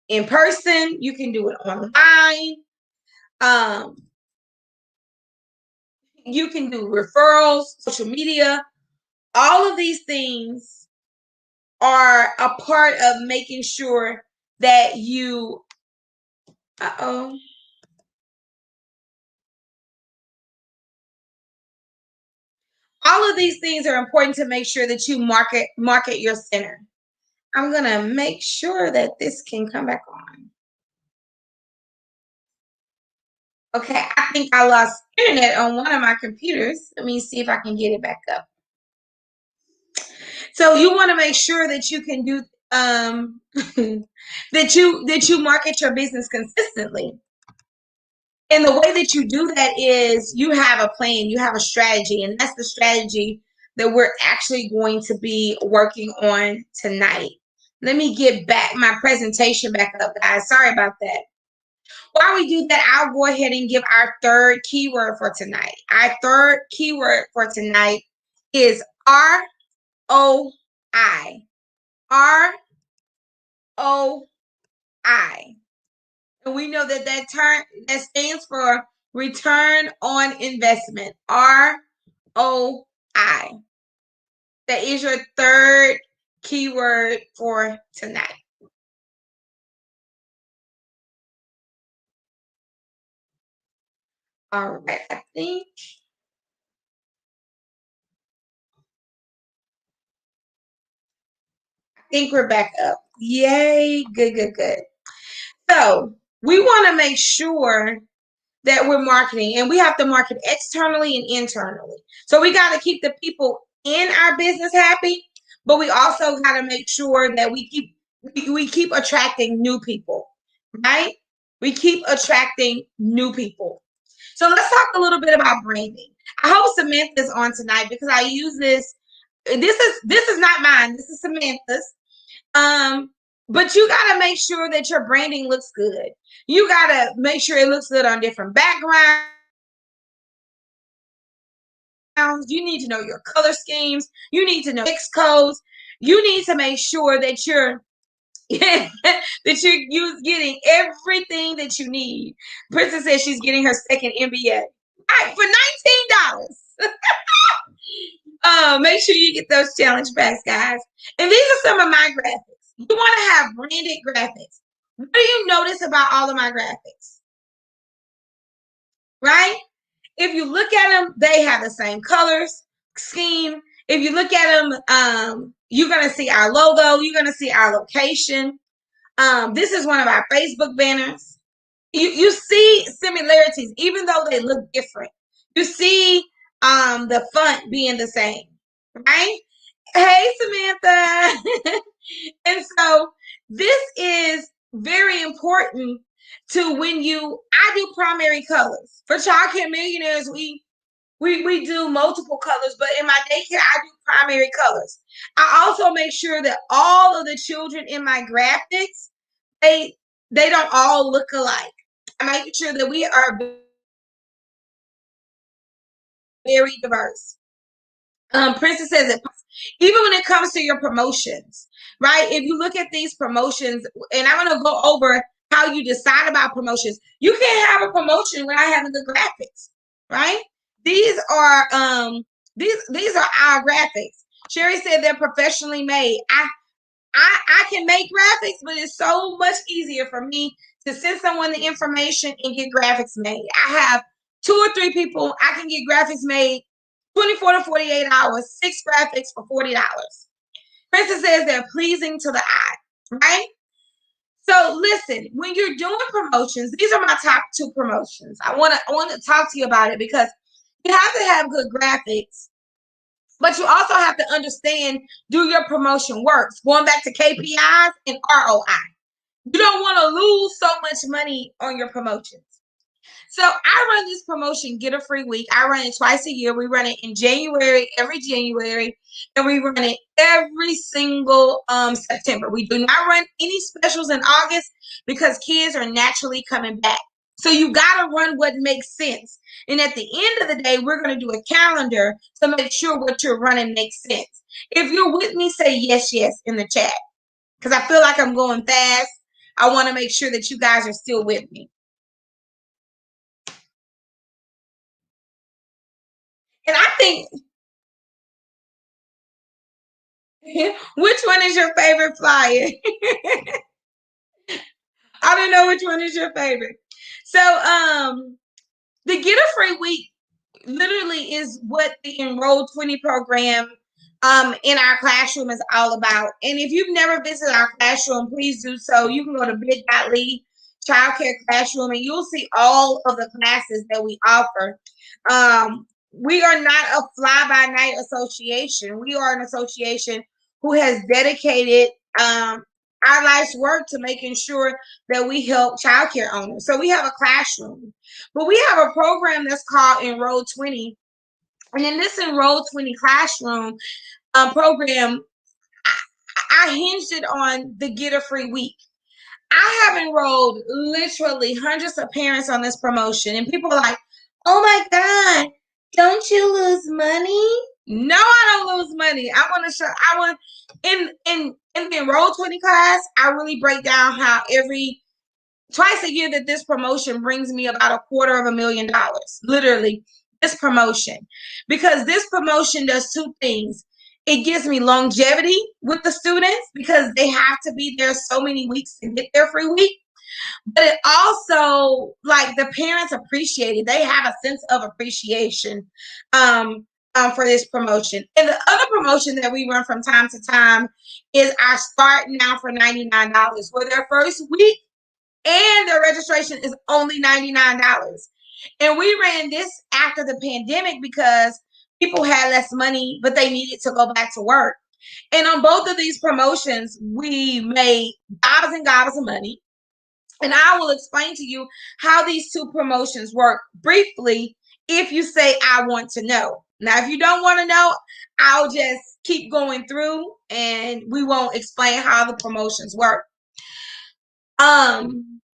in person. You can do it online. Um, you can do referrals, social media. All of these things are a part of making sure that you, uh-oh. All of these things are important to make sure that you market your center. I'm gonna make sure that this can come back on. Okay, I think I lost internet on one of my computers. Let me see if I can get it back up. So you want to make sure that you can do that you market your business consistently. And the way that you do that is you have a plan, you have a strategy, and that's the strategy that we're actually going to be working on tonight. Let me get back my presentation back up, guys. Sorry about that. While we do that, I'll go ahead and give our third keyword for tonight. Our third keyword for tonight is ROI. ROI. And we know that that stands for return on investment. ROI. That is your third keyword for tonight. All right, I think we're back up. Yay, good, good, good. So we want to make sure that we're marketing, and we have to market externally and internally. So we got to keep the people in our business happy, but we also got to make sure that we keep attracting new people, right? We keep attracting new people. So let's talk a little bit about branding. I hope Samantha's on tonight because I use this. This is not mine. This is Samantha's. But you got to make sure that your branding looks good. You got to make sure it looks good on different backgrounds. You need to know your color schemes. You need to know mix codes. You need to make sure that you're getting everything that you need. Princess says she's getting her second MBA. All right, for $19. Make sure you get those challenge packs, guys. And these are some of my graphics. You want to have branded graphics. What do you notice about all of my graphics? Right? If you look at them, they have the same colors scheme. If you look at them, you're going to see our logo. You're going to see our location. This is one of our Facebook banners. You see similarities, even though they look different. You see the font being the same, right? Hey, Samantha. And so this is very important to I do primary colors. For Childcare Millionaires, we do multiple colors, but in my daycare, I do primary colors. I also make sure that all of the children in my graphics, they don't all look alike. I make sure that we are very diverse. Princess says it. Even when it comes to your promotions, right? If you look at these promotions, and I'm going to go over how you decide about promotions. You can't have a promotion without having the graphics, right? These are these are our graphics. Sherry said they're professionally made. I can make graphics, but it's so much easier for me to send someone the information and get graphics made. I have 2 or 3 people. I can get graphics made 24 to 48 hours, 6 graphics for $40. Princess says they're pleasing to the eye, right? So listen, when you're doing promotions, these are my top 2 promotions. I want to talk to you about it because you have to have good graphics, but you also have to understand, do your promotion works? Going back to KPIs and ROI. You don't want to lose so much money on your promotions. So I run this promotion, Get a Free Week. I run it twice a year. We run it in January, every January, and we run it every single September. We do not run any specials in August because kids are naturally coming back. So you got to run what makes sense. And at the end of the day, we're going to do a calendar to make sure what you're running makes sense. If you're with me, say yes, yes in the chat, because I feel like I'm going fast. I want to make sure that you guys are still with me. And I think, which one is your favorite flyer? I don't know which one is your favorite. So, the Get a Free Week literally is what the Enroll 20 program in our classroom is all about. And if you've never visited our classroom, please do so. You can go to bit.ly Childcare Classroom and you'll see all of the classes that we offer. We are not a fly-by-night association. We are an association who has dedicated our life's work to making sure that we help childcare owners. So we have a classroom, but we have a program that's called Enroll 20. And in this Enroll 20 classroom program, I hinged it on the Get a Free Week. I have enrolled literally hundreds of parents on this promotion, and people are like, "Oh my God, don't you lose money?" No, I don't lose money. I want to show. I want in the Enroll 20 class. I really break down how twice a year that this promotion brings me about $250,000, literally this promotion, because this promotion does two things. It gives me longevity with the students because they have to be there so many weeks to get their free week. But it also, like, the parents appreciate it. They have a sense of appreciation for this promotion. And the other promotion that we run from time to time is our Start Now for $99, where their first week and their registration is only $99. And we ran this after the pandemic because people had less money, but they needed to go back to work. And on both of these promotions, we made gobs and gobs of money. And I will explain to you how these two promotions work briefly if you say, I want to know. Now, if you don't want to know, I'll just keep going through and we won't explain how the promotions work.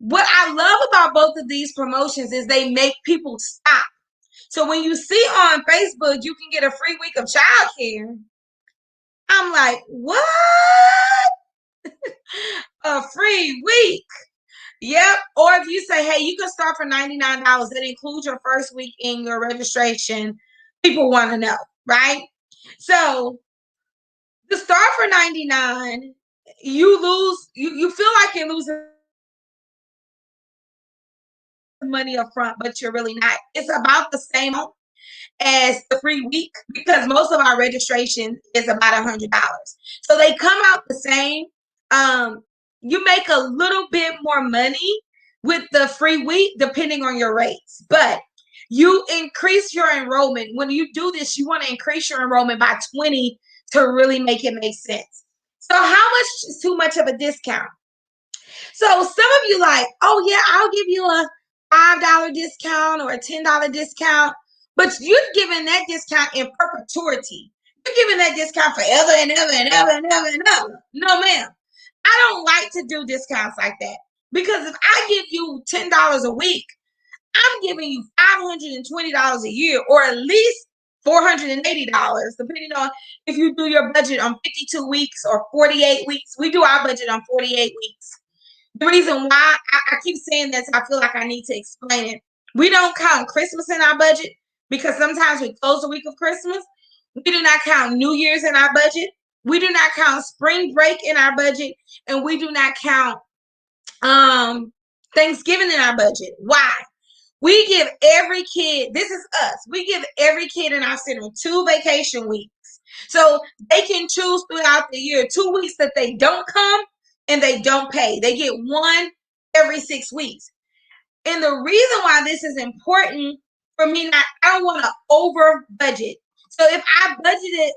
What I love about both of these promotions is they make people stop. So when you see on Facebook, you can get a free week of childcare. I'm like, what? A free week? Yep. Or if you say, hey, you can start for $99, that includes your first week in your registration. People want to know, right? So to start for $99, you feel like you're losing money up front, but you're really not. It's about the same as the free week because most of our registration is about $100. So they come out the same. You make a little bit more money with the free week depending on your rates, but you increase your enrollment. When you do this, you want to increase your enrollment by 20 to really make it make sense. So how much is too much of a discount? So some of you like, oh yeah, I'll give you a $5 discount or a $10 discount, but you're giving that discount in perpetuity. You're giving that discount forever and ever and ever and ever and ever. No, ma'am. I don't like to do discounts like that because if I give you $10 a week, I'm giving you $520 a year or at least $480, depending on if you do your budget on 52 weeks or 48 weeks. We do our budget on 48 weeks. The reason why I keep saying this, I feel like I need to explain it. We don't count Christmas in our budget because sometimes we close the week of Christmas. We do not count New Year's in our budget. We do not count spring break in our budget. And we do not count Thanksgiving in our budget. Why? We give every kid, this is us, we give every kid in our center 2 vacation weeks. So they can choose throughout the year 2 weeks that they don't come and they don't pay. They get one every 6 weeks. And the reason why this is important for me, I don't want to over budget. So if I budgeted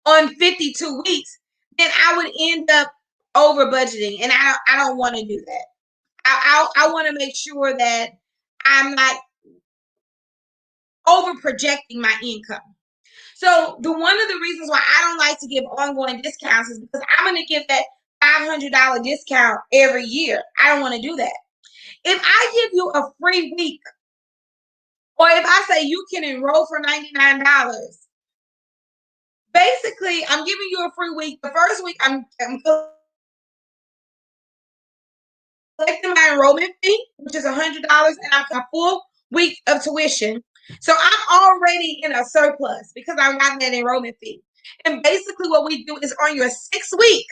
on 52 weeks, then I would end up over budgeting, and I don't want to do that. I want to make sure that I'm not over projecting my income. So one of the reasons why I don't like to give ongoing discounts is because I'm going to give that $500 discount every year. I don't want to do that. If I give you a free week, or if I say you can enroll for $99, basically I'm giving you a free week. The first week I'm collecting my enrollment fee, which is $100, and I'm a full week of tuition. So I'm already in a surplus because I got that enrollment fee. And basically what we do is on your 6th week,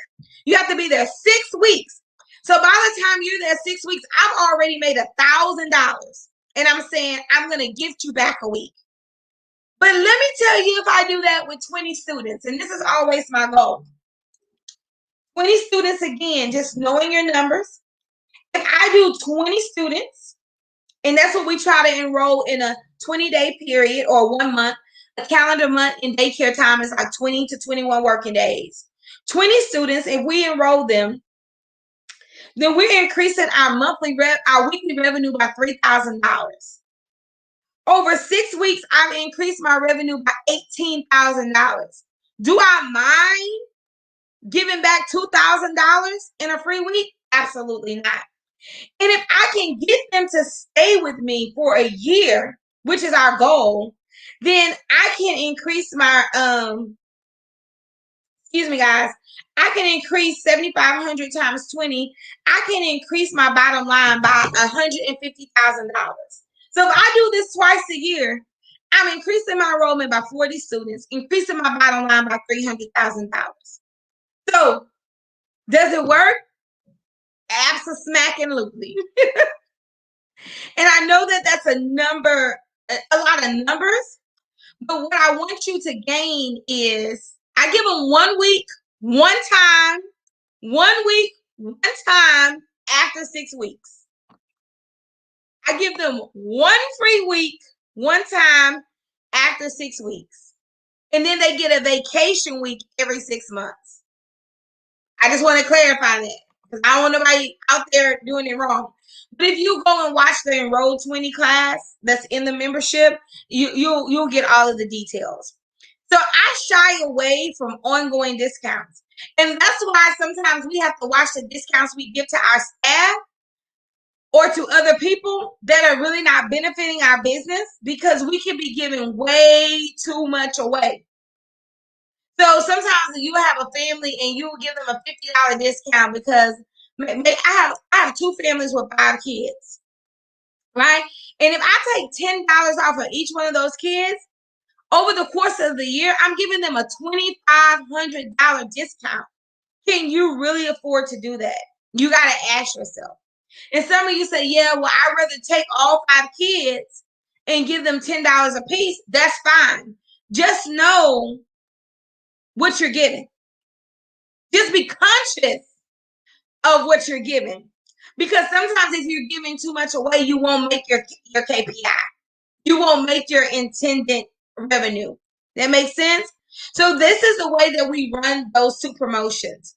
you have to be there 6 weeks. So by the time you're there 6 weeks, I've already made $1,000. And I'm saying, I'm going to gift you back a week. But let me tell you, if I do that with 20 students, and this is always my goal, 20 students, again, just knowing your numbers. If I do 20 students, and that's what we try to enroll in a 20-day period or 1 month, a calendar month in daycare time is like 20 to 21 working days. 20 students, if we enroll them, then we're increasing our weekly revenue by $3,000. Over 6 weeks, I've increased my revenue by $18,000. Do I mind giving back $2,000 in a free week? Absolutely not. And if I can get them to stay with me for a year, which is our goal, then I can increase my, excuse me, guys, I can increase 7,500 times 20. I can increase my bottom line by $150,000. So if I do this twice a year, I'm increasing my enrollment by 40 students, increasing my bottom line by $300,000. So does it work? Abso-smacking-lutely. And I know that that's a lot of numbers, but what I want you to gain is I give them 1 week, one time, 1 week, one time after 6 weeks. I give them 1 free week, one time after 6 weeks. And then they get a vacation week every 6 months. I just want to clarify that because I don't want nobody out there doing it wrong. But if you go and watch the Enroll 20 class that's in the membership, you'll get all of the details. So I shy away from ongoing discounts. And that's why sometimes we have to watch the discounts we give to our staff or to other people that are really not benefiting our business, because we can be giving way too much away. So sometimes you have a family and you will give them a $50 discount because I have 2 families with 5 kids, right? And if I take $10 off of each one of those kids, over the course of the year, I'm giving them a $2,500 discount. Can you really afford to do that? You got to ask yourself. And some of you say, yeah, well, I'd rather take all 5 kids and give them $10 a piece. That's fine. Just know what you're getting. Just be conscious of what you're giving. Because sometimes if you're giving too much away, you won't make your KPI. You won't make your intended revenue. That makes sense? So this is the way that we run those 2 promotions.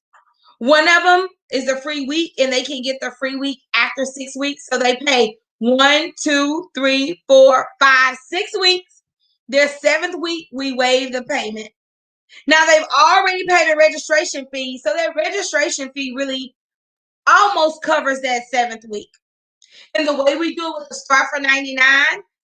One of them is the free week, and they can get the free week after 6 weeks. So they pay 1, 2, 3, 4, 5, 6 weeks. Their 7th week, we waive the payment. Now they've already paid a registration fee, so that registration fee really almost covers that 7th week. And the way we do it with the start for $99,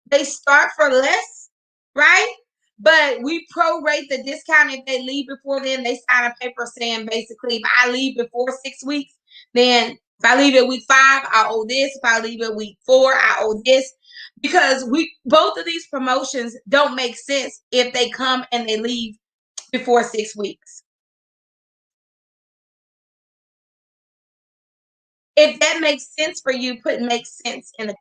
they start for less, right? But we prorate the discount. If they leave before then, they sign a paper saying basically, if I leave before 6 weeks, then if I leave at week 5, I owe this. If I leave at week 4, I owe this. Because both of these promotions don't make sense if they come and they leave before 6 weeks. If that makes sense for you, put makes sense in the.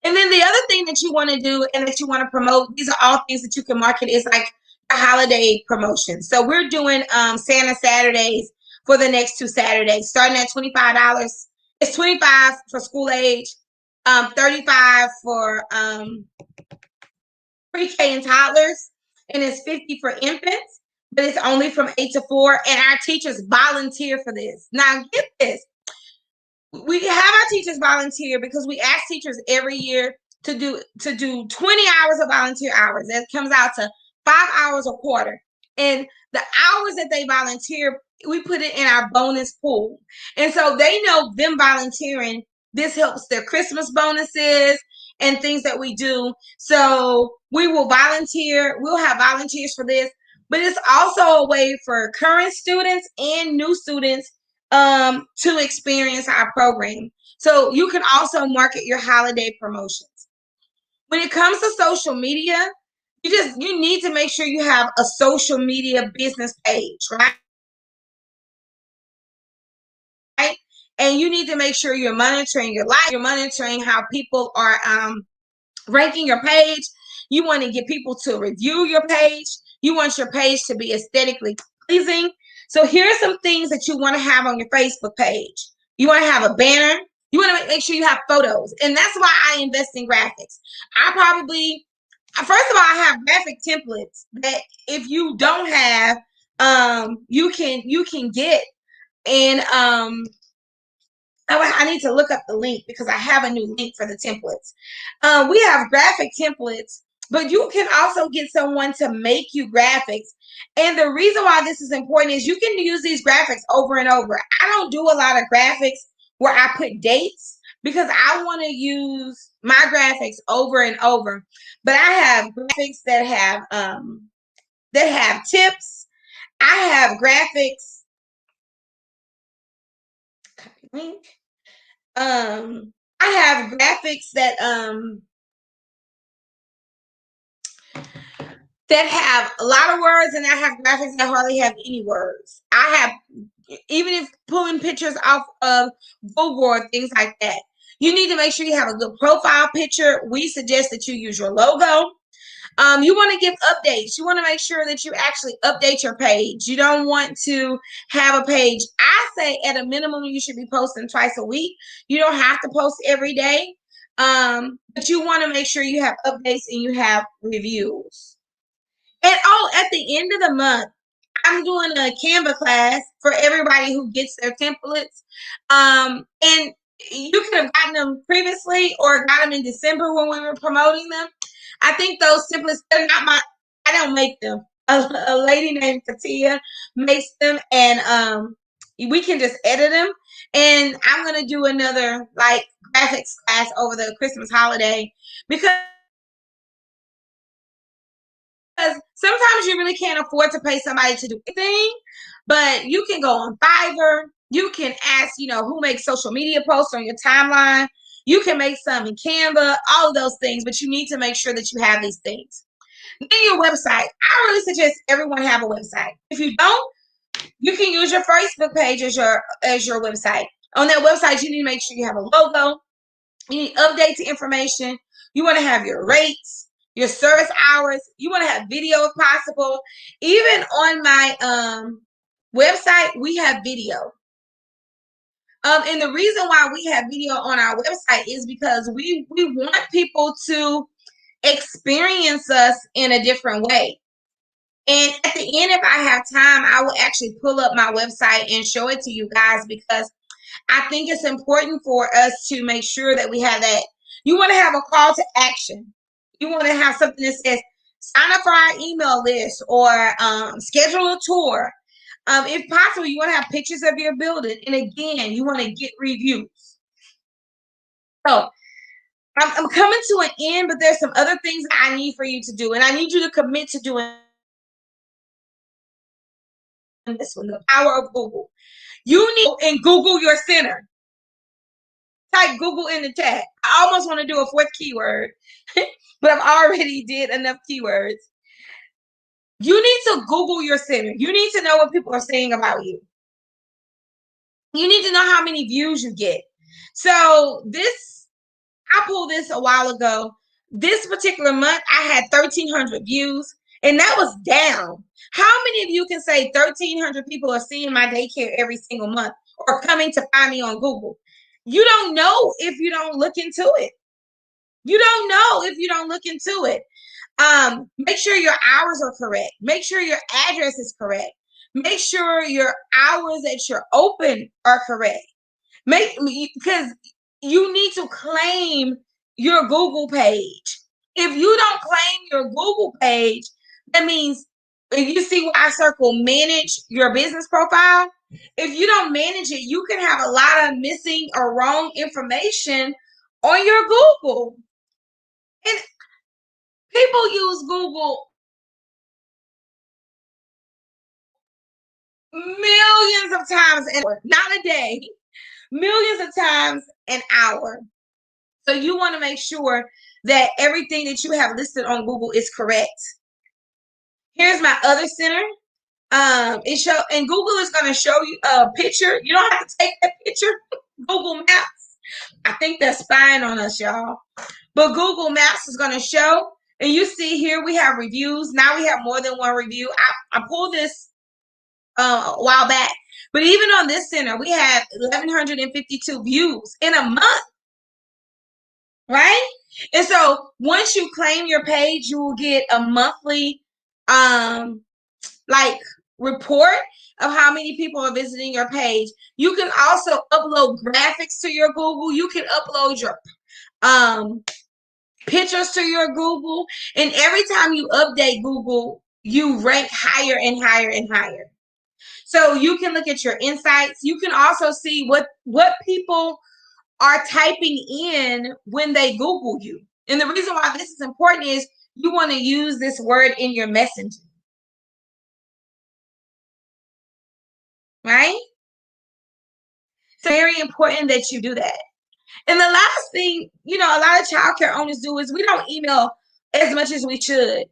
And then the other thing that you want to do and that you want to promote, these are all things that you can market, is like a holiday promotion. So we're doing Santa Saturdays for the next 2 Saturdays, starting at $25. It's $25 for school age, $35 for pre-K and toddlers, and it's $50 for infants. but it's only from 8 to 4, and our teachers volunteer for this. Now, get this. We have our teachers volunteer because we ask teachers every year to do 20 hours of volunteer hours. That comes out to 5 hours a quarter. And the hours that they volunteer, we put it in our bonus pool. And so they know them volunteering, this helps their Christmas bonuses and things that we do. So we will volunteer. We'll have volunteers for this. But it's also a way for current students and new students to experience our program. So you can also market your holiday promotions. When it comes to social media, you need to make sure you have a social media business page, right? And you need to make sure you're monitoring your life, you're monitoring how people are ranking your page. You want to get people to review your page. You want your page to be aesthetically pleasing. So here are some things that you want to have on your Facebook page. You want to have a banner. You want to make sure you have photos. And that's why I invest in graphics. First of all, I have graphic templates that if you don't have, you can get. And I need to look up the link because I have a new link for the templates. We have graphic templates, but you can also get someone to make you graphics. And the reason why this is important is you can use these graphics over and over. I don't do a lot of graphics where I put dates because I want to use my graphics over and over. But I have graphics that have tips. I have graphics. Copy link. I have graphics that have a lot of words, and I have graphics that hardly have any words. I have, even if pulling pictures off of Google or things like that, you need to make sure you have a good profile picture. We suggest that you use your logo. You want to give updates. You want to make sure that you actually update your page. You don't want to have a page. I say at a minimum, you should be posting twice a week. You don't have to post every day. But you want to make sure you have updates and you have reviews. And at the end of the month, I'm doing a Canva class for everybody who gets their templates. And you could have gotten them previously or got them in December when we were promoting them. I think those templates, they're not I don't make them. A lady named Katia makes them, and we can just edit them. And I'm going to do another like graphics class over the Christmas holiday because sometimes you really can't afford to pay somebody to do anything, but you can go on Fiverr. You can ask, who makes social media posts on your timeline. You can make some in Canva, all of those things, but you need to make sure that you have these things. Then your website. I really suggest everyone have a website. If you don't, you can use your Facebook page as your website. On that website, you need to make sure you have a logo. You need to update the information. You want to have your rates, your service hours. You want to have video if possible. Even on my website, we have video. And the reason why we have video on our website is because we want people to experience us in a different way. And at the end, if I have time, I will actually pull up my website and show it to you guys because I think it's important for us to make sure that we have that. You want to have a call to action. You want to have something that says, sign up for our email list or schedule a tour. If possible, you want to have pictures of your building. And again, you want to get reviews. So I'm coming to an end, but there's some other things that I need for you to do. And I need you to commit to doing this one, the power of Google. You need and Google your center. Type Google in the chat. I almost want to do a fourth keyword, but I've already did enough keywords. You need to Google your center. You need to know what people are saying about you. You need to know how many views you get. So I pulled this a while ago. This particular month, I had 1,300 views, and that was down. How many of you can say 1,300 people are seeing my daycare every single month or coming to find me on Google? You don't know if you don't look into it. You don't know if you don't look into it. Make sure your hours are correct. Make sure your address is correct. Make sure your hours that you're open are correct. Because you need to claim your Google page. If you don't claim your Google page, that means if you see where I circle manage your business profile, if you don't manage it, you can have a lot of missing or wrong information on your Google. And people use Google millions of times an hour, not a day, millions of times an hour. So you want to make sure that everything that you have listed on Google is correct. Here's my other center. And Google is going to show you a picture. You don't have to take that picture. Google Maps. I think they're spying on us, y'all. But Google Maps is going to show. And you see here we have reviews. Now we have more than one review. I pulled this a while back. But even on this center, we have 1,152 views in a month. Right? And so once you claim your page, you will get a monthly like report of how many people are visiting your page. You can also upload graphics to your Google. You can upload your pictures to your Google. And every time you update Google, you rank higher and higher and higher. So you can look at your insights. You can also see what people are typing in when they Google you. And the reason why this is important is you want to use this word in your messaging. Right? So very important that you do that. And the last thing, a lot of childcare owners do is we don't email as much as we should.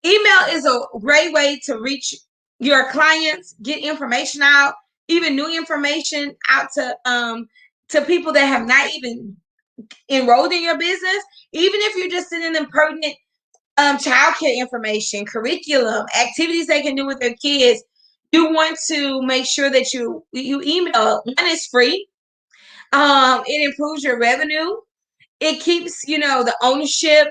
Email is a great way to reach your clients, get information out, even new information out to people that have not even enrolled in your business. Even if you're just sending them pertinent childcare information, curriculum, activities they can do with their kids, you want to make sure that you email. One is free. It improves your revenue. It keeps, the ownership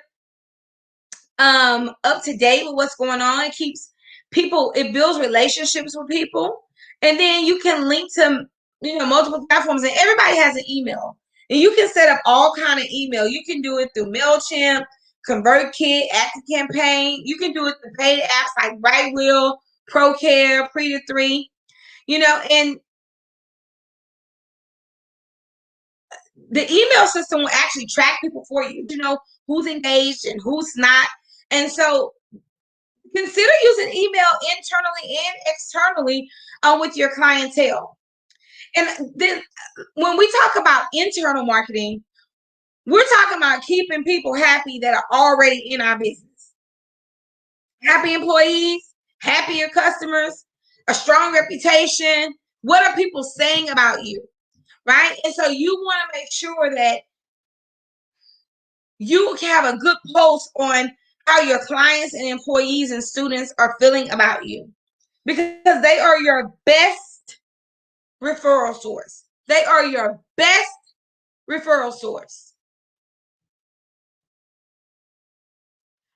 up to date with what's going on. It keeps people, it builds relationships with people. And then you can link to, multiple platforms, and everybody has an email. And you can set up all kind of email. You can do it through MailChimp, ConvertKit, ActiveCampaign. You can do it through paid apps like RightWheel, ProCare, Preta3, and the email system will actually track people for you, who's engaged and who's not. And so consider using email internally and externally with your clientele. And then when we talk about internal marketing, we're talking about keeping people happy that are already in our business. Happy employees, happier customers, a strong reputation. What are people saying about you? Right? And so you want to make sure that you have a good post on how your clients and employees and students are feeling about you, because they are your best referral source. They are your best referral source.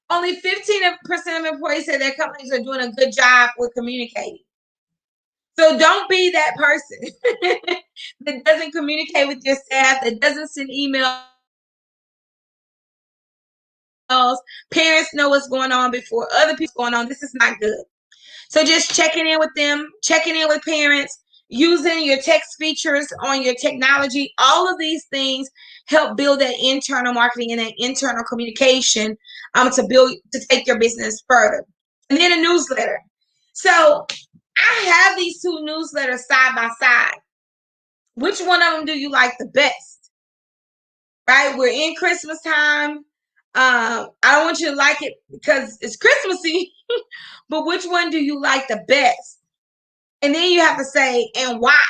Only 15% of employees say their companies are doing a good job with communicating. So don't be that person that doesn't communicate with your staff, that doesn't send emails. Parents know what's going on before other people's going on. This is not good. So just checking in with them, checking in with parents, using your text features on your technology. All of these things help build that internal marketing and that internal communication to take your business further. And then a newsletter. So I have these two newsletters side by side. Which one of them do you like the best? Right? We're in Christmas time. I don't want you to like it because it's Christmassy, but which one do you like the best? And then you have to say, and why?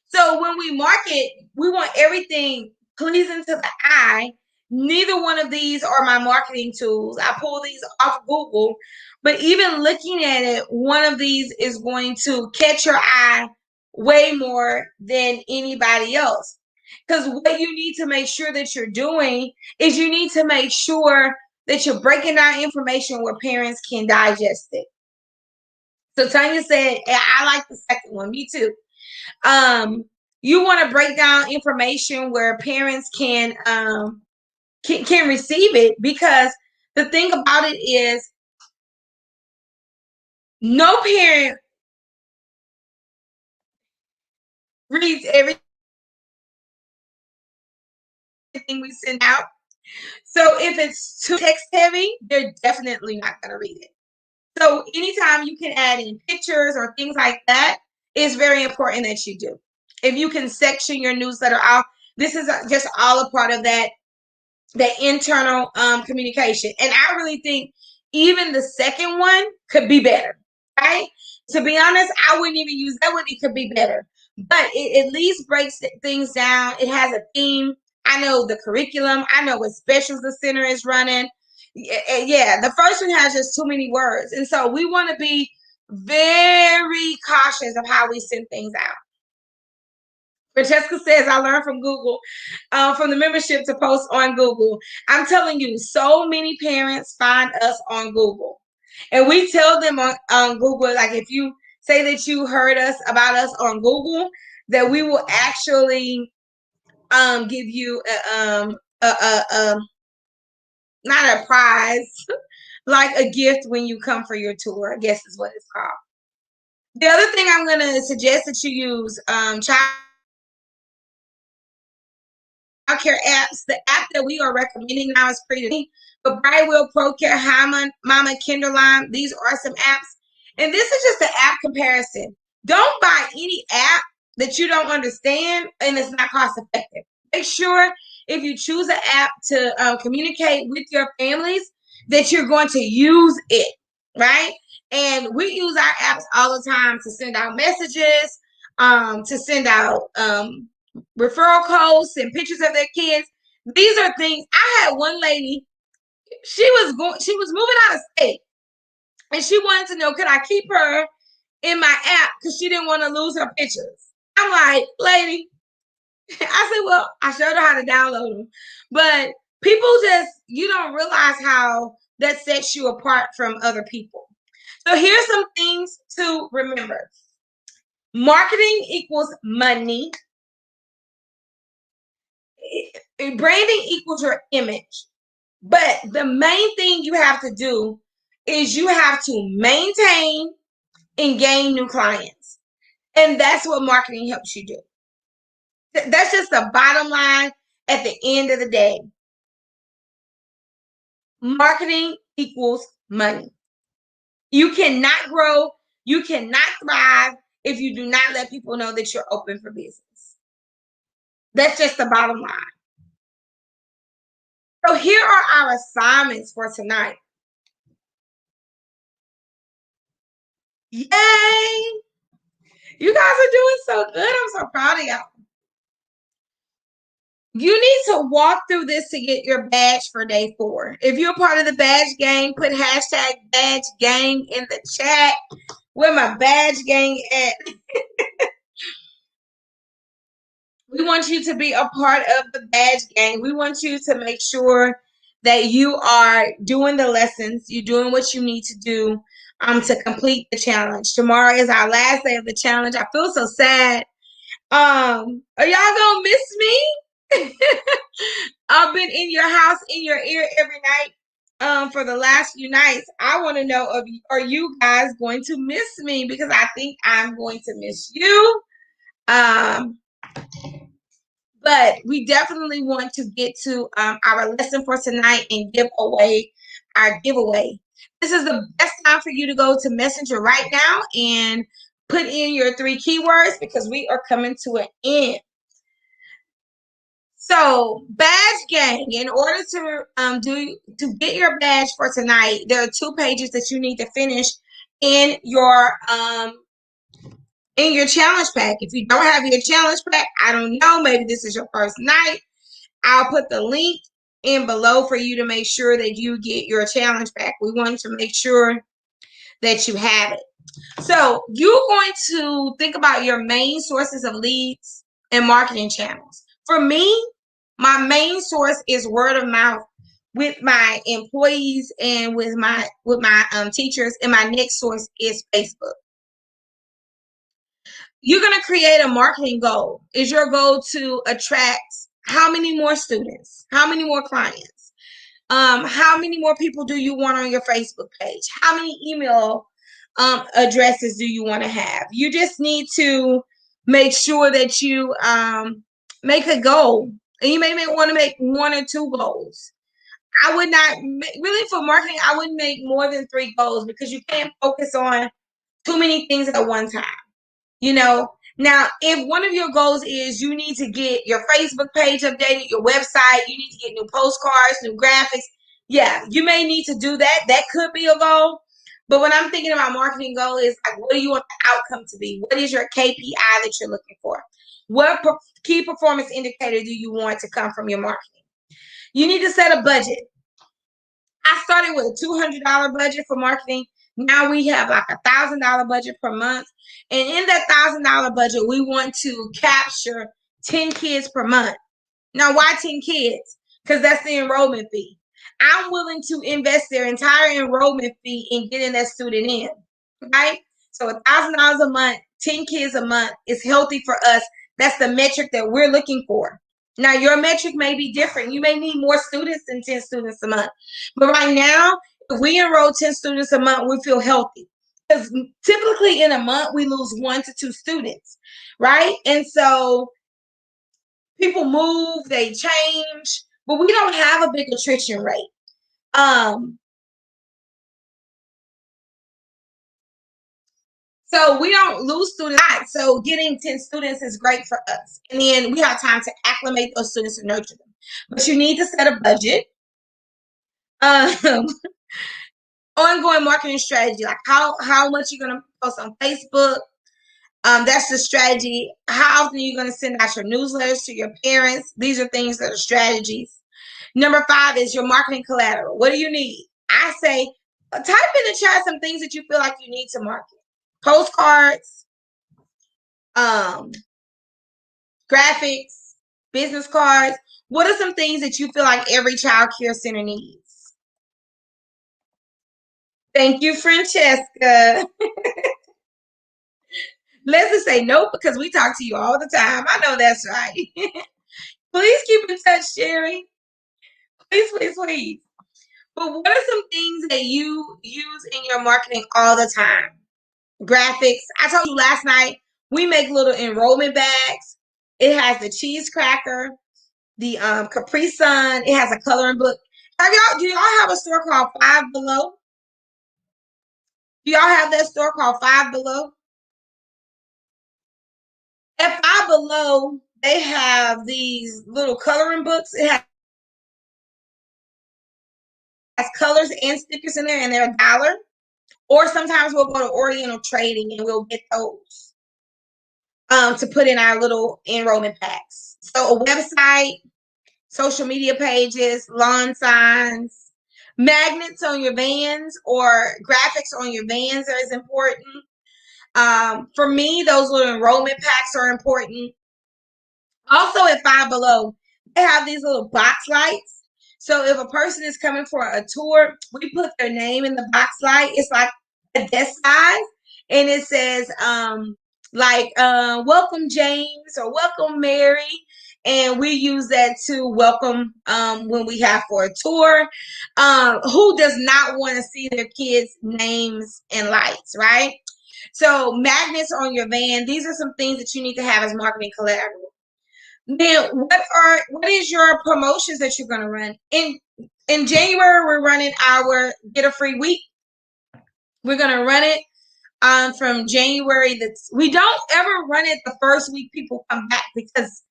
So when we market, we want everything pleasing to the eye. Neither one of these are my marketing tools. I pull these off Google, but even looking at it, one of these is going to catch your eye way more than anybody else. Because what you need to make sure that you're doing is you need to make sure that you're breaking down information where parents can digest it. So Tanya said, and I like the second one, me too. You want to break down information where parents can receive it, because the thing about it is no parent reads everything we send out. So if it's too text heavy, they're definitely not going to read it. So anytime you can add in pictures or things like that, it's very important that you do. If you can section your newsletter out, this is just all a part of that internal communication. And I really think even the second one could be better, right? To be honest, I wouldn't even use that one. It could be better, but it at least breaks things down. It has a theme. I know the curriculum. I know what specials the center is running. Yeah, the first one has just too many words. And so we want to be very cautious of how we send things out. Francesca says, I learned from Google, from the membership to post on Google. I'm telling you, so many parents find us on Google. And we tell them on Google, like if you say that you heard about us on Google, that we will actually give you not a prize, like a gift when you come for your tour, I guess is what it's called. The other thing I'm going to suggest that you use childcare apps. The app that we are recommending now is pretty, but Brightwheel, ProCare, Mama, Kinderline, these are some apps. And this is just an app comparison. Don't buy any app that you don't understand and it's not cost effective. Make sure if you choose an app to communicate with your families that you're going to use it, right? And we use our apps all the time to send out messages, to send out referral codes and pictures of their kids. These are things. I had one lady, she was moving out of state, and she wanted to know, could I keep her in my app because she didn't want to lose her pictures. I'm like, lady, I said, well, I showed her how to download them, but people just, you don't realize how that sets you apart from other people. So here's some things to remember. Marketing equals money. Branding equals your image. But the main thing you have to do is you have to maintain and gain new clients. And that's what marketing helps you do. That's just the bottom line at the end of the day. Marketing equals money. You cannot grow, you cannot thrive if you do not let people know that you're open for business. That's just the bottom line. So here are our assignments for tonight. Yay! You guys are doing so good. I'm so proud of y'all. You need to walk through this to get your badge for day 4. If you're part of the badge gang, put hashtag badge gang in the chat. Where my badge gang at? We want you to be a part of the badge gang. We want you to make sure that you are doing the lessons. You're doing what you need to do to complete the challenge. Tomorrow is our last day of the challenge. I feel so sad. Are y'all gonna miss me? I've been in your house, in your ear every night for the last few nights. I want to know, are you guys going to miss me? Because I think I'm going to miss you. But we definitely want to get to our lesson for tonight and give away our giveaway. This is the best time for you to go to Messenger right now and put in your 3 keywords because we are coming to an end. So, badge gang, in order to get your badge for tonight, there are 2 pages that you need to finish in your challenge pack. If you don't have your challenge pack, I don't know, maybe this is your first night. I'll put the link in below for you to make sure that you get your challenge pack. We want to make sure that you have it. So you're going to think about your main sources of leads and marketing channels. For me, my main source is word of mouth with my employees and with my teachers, and my next source is Facebook. You're going to create a marketing goal. Is your goal to attract how many more students? How many more clients? How many more people do you want on your Facebook page? How many email addresses do you want to have? You just need to make sure that you make a goal. And you may want to make 1 or 2 goals. I would not really, for marketing, I wouldn't make more than 3 goals, because you can't focus on too many things at one time. You know, now if one of your goals is you need to get your Facebook page updated, your website, you need to get new postcards, new graphics, yeah, you may need to do that. That could be a goal. But when I'm thinking about marketing goal is like, what do you want the outcome to be? What is your KPI that you're looking for? What key performance indicator do you want to come from your marketing? You need to set a budget. I started with a $200 budget for marketing. Now we have like a $1,000 budget per month. And in that $1,000 budget, we want to capture 10 kids per month. Now, why 10 kids? Because that's the enrollment fee. I'm willing to invest their entire enrollment fee in getting that student in, right? So $1,000 a month, 10 kids a month is healthy for us. That's the metric that we're looking for. Now, your metric may be different. You may need more students than 10 students a month. But right now, if we enroll 10 students a month, we feel healthy. Because typically in a month, we lose 1 to 2 students, right? And so people move, they change, but we don't have a big attrition rate. So we don't lose students. So getting 10 students is great for us. And then we have time to acclimate those students and nurture them. But you need to set a budget. Ongoing marketing strategy, like how much you're going to post on Facebook. That's the strategy. How often are you going to send out your newsletters to your parents? These are things that are strategies. Number 5 is your marketing collateral. What do you need? I say, type in the chat some things that you feel like you need to market. Postcards, graphics, business cards. What are some things that you feel like every child care center needs? Thank you, Francesca. Leslie say nope, because we talk to you all the time. I know that's right. Please keep in touch, Sherry. Please, please, please. But what are some things that you use in your marketing all the time? Graphics. I told you last night, we make little enrollment bags. It has the cheese cracker, the Capri Sun. It has a coloring book. Do y'all have a store called Five Below? Do y'all have that store called Five Below? At Five Below, they have these little coloring books. It has colors and stickers in there, and they're $1. Or sometimes we'll go to Oriental Trading and we'll get those to put in our little enrollment packs. So a website, social media pages, lawn signs, magnets on your vans or graphics on your vans is important. For me, those little enrollment packs are important. Also at Five Below, they have these little box lights. So if a person is coming for a tour, we put their name in the box light. It's like a desk size, and it says welcome James or welcome Mary. And we use that to welcome when we have for a tour. Who does not want to see their kids' names and lights, right? So magnets on your van, these are some things that you need to have as marketing collateral. Then what is your promotions that you're going to run? In January, we're running our Get a Free Week. We're going to run it from January. We don't ever run it the first week people come back, because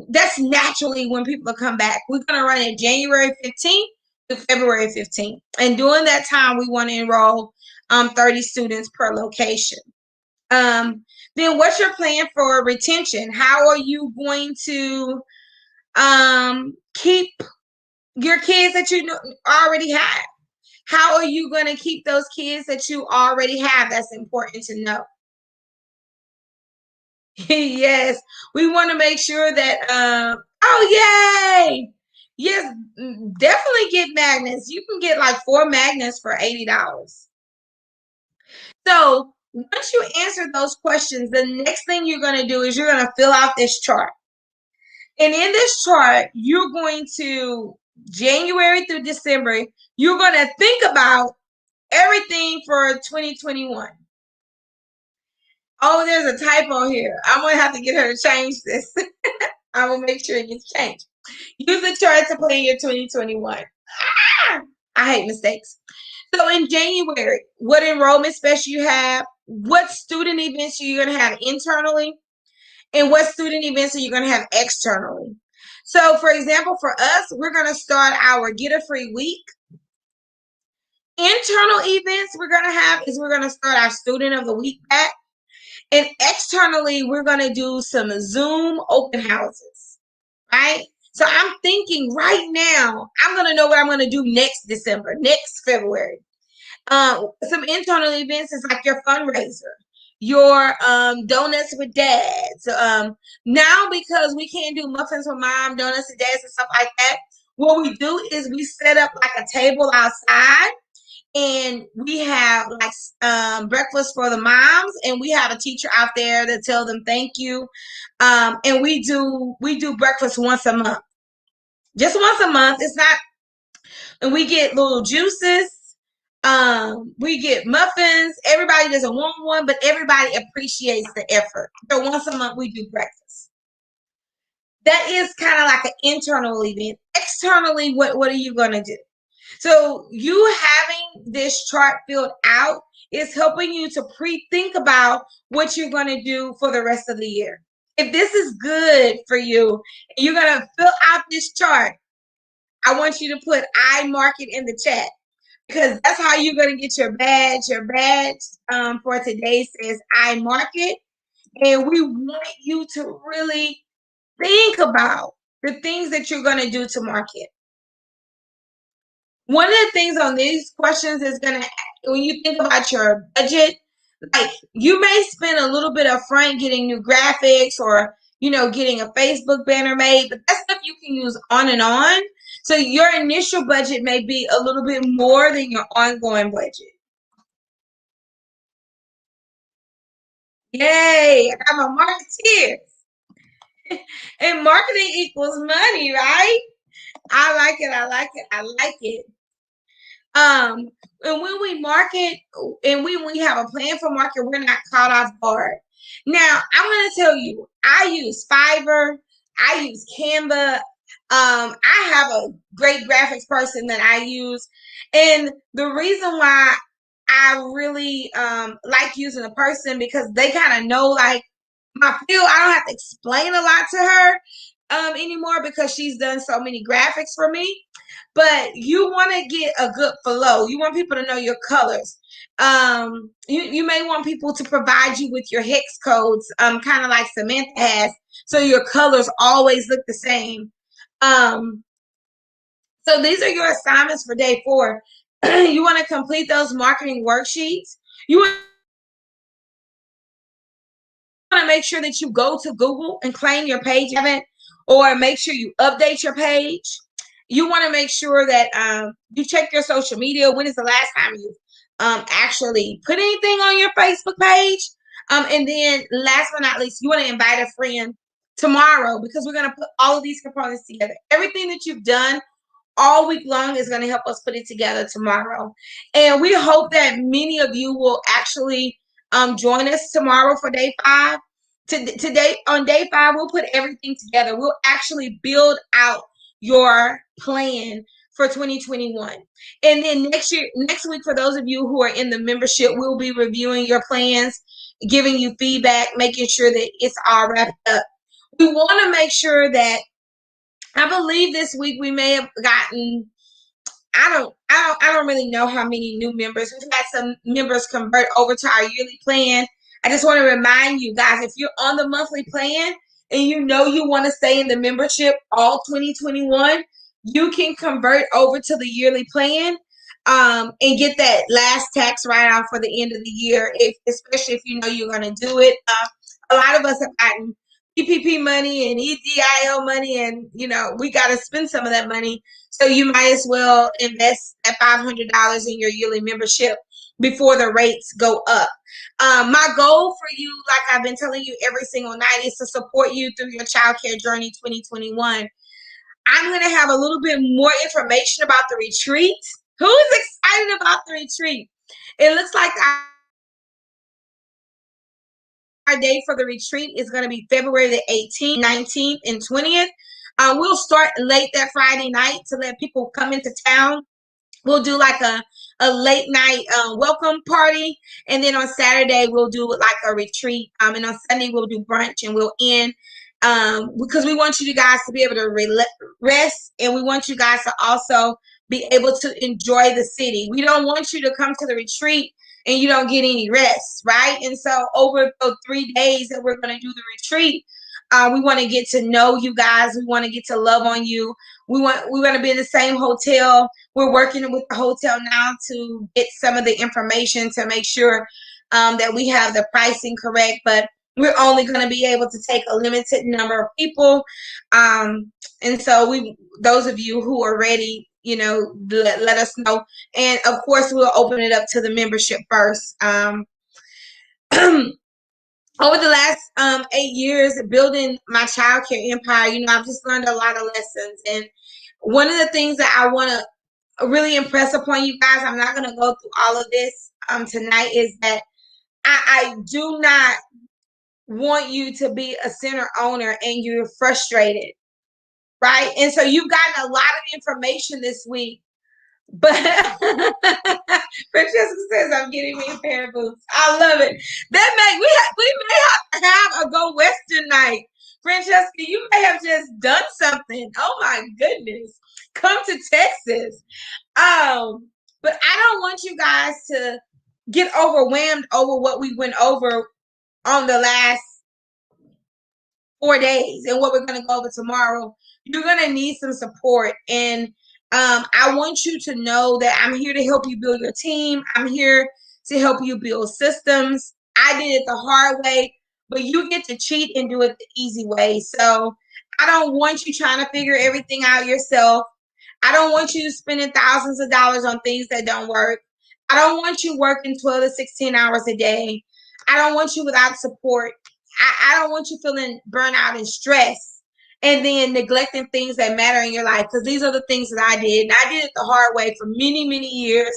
that's naturally when people come back. We're going to run it January 15th to February 15th. And during that time, we want to enroll 30 students per location. Then what's your plan for retention? How are you going to keep your kids that you already have? How are you going to keep those kids that you already have? That's important to know. Yes, we want to make sure that Oh, yay! Yes, definitely get magnets. You can get like 4 magnets for $80. So once you answer those questions, the next thing you're going to do is you're going to fill out this chart. And in this chart, you're going to January through December, you're going to think about everything for 2021. Oh, there's a typo here. I'm going to have to get her to change this. I will make sure it gets changed. Use the chart to plan your 2021. I hate mistakes. So in January, what enrollment special you have, what student events are you going to have internally, and what student events are you going to have externally. So for example, for us, we're going to start our Get a Free Week. Internal events we're going to have is we're going to start our Student of the Week pack. And externally, we're going to do some Zoom open houses, right? So I'm thinking right now, I'm going to know what I'm going to do next December, next February. Some internal events is like your fundraiser, your donuts with dads. Now because we can't do muffins with mom, donuts with dads and stuff like that, what we do is we set up like a table outside, and we have like breakfast for the moms, and we have a teacher out there to tell them thank you. And we do breakfast once a month, just once a month. It's not, and we get little juices. We get muffins. Everybody doesn't want one, but everybody appreciates the effort. So once a month we do breakfast. That is kind of like an internal event. Externally, what are you gonna do? So you having this chart filled out is helping you to pre-think about what you're gonna do for the rest of the year. If this is good for you, and you're gonna fill out this chart, I want you to put I mark it in the chat, because that's how you're going to get your badge. Your badge for today says I mark it. And we want you to really think about the things that you're going to do to market. One of the things on these questions is going to, when you think about your budget, like you may spend a little bit up front getting new graphics, or getting a Facebook banner made, but that stuff you can use on and on. So your initial budget may be a little bit more than your ongoing budget. Yay, I'm a marketeer. And marketing equals money, right? I like it. I like it. I like it. And when we market, and when we have a plan for market, we're not caught off guard. Now, I'm going to tell you, I use Fiverr, I use Canva. I have a great graphics person that I use. And the reason why I really like using a person, because they kind of know like my field. I don't have to explain a lot to her anymore, because she's done so many graphics for me. But you want to get a good flow. You want people to know your colors. You may want people to provide you with your hex codes, kind of like Samantha has, so your colors always look the same. So these are your assignments for day 4. You want to complete those marketing worksheets. You want to make sure that you go to Google and claim your page, or make sure you update your page. You want to make sure that you check your social media. When is the last time you actually put anything on your Facebook page? And then last but not least, you want to invite a friend tomorrow, because we're going to put all of these components together. Everything that you've done all week long is going to help us put it together tomorrow. And we hope that many of you will actually join us tomorrow for day 5. Today, on day 5, we'll put everything together. We'll actually build out your plan for 2021. And then next week, for those of you who are in the membership, we'll be reviewing your plans, giving you feedback, making sure that it's all wrapped up. We want to make sure that, I believe this week we may have gotten, I don't really know how many new members. We've had some members convert over to our yearly plan. I just want to remind you guys, if you're on the monthly plan and you want to stay in the membership all 2021, you can convert over to the yearly plan and get that last tax write-off for the end of the year, especially if you know you're going to do it. A lot of us have gotten PPP money and EDIO money, and we got to spend some of that money. So you might as well invest that $500 in your yearly membership before the rates go up. My goal for you, like I've been telling you every single night, is to support you through your childcare journey 2021. I'm going to have a little bit more information about the retreat. Who is excited about the retreat? It looks like our day for the retreat is going to be February the 18th, 19th, and 20th. We'll start late that Friday night to let people come into town. We'll do like a late night welcome party. And then on Saturday, we'll do like a retreat. And on Sunday, we'll do brunch, and we'll end because we want you guys to be able to rest, and we want you guys to also be able to enjoy the city. We don't want you to come to the retreat and you don't get any rest, right? And so over the 3 days that we're going to do the retreat, we want to get to know you guys. We want to get to love on you. We want to be in the same hotel. We're working with the hotel now to get some of the information to make sure that we have the pricing correct. But we're only going to be able to take a limited number of people. And so those of you who are ready, let us know. And of course, we'll open it up to the membership first. Over the last 8 years building my childcare empire, I've just learned a lot of lessons. And one of the things that I want to really impress upon you guys, I'm not going to go through all of this tonight, is that I do not want you to be a center owner and you're frustrated, right? And so you've gotten a lot of information this week, but Francesca says I'm getting me a pair of boots. I love it. We may have to have a Go Western night. Francesca, you may have just done something. Oh my goodness. Come to Texas. But I don't want you guys to get overwhelmed over what we went over on the last 4 days and what we're going to go over tomorrow. You're going to need some support. And I want you to know that I'm here to help you build your team. I'm here to help you build systems. I did it the hard way, but you get to cheat and do it the easy way. So I don't want you trying to figure everything out yourself. I don't want you spending thousands of dollars on things that don't work. I don't want you working 12 to 16 hours a day. I don't want you without support. I don't want you feeling burnout and stress and then neglecting things that matter in your life, because these are the things that I did. And I did it the hard way for many, many years.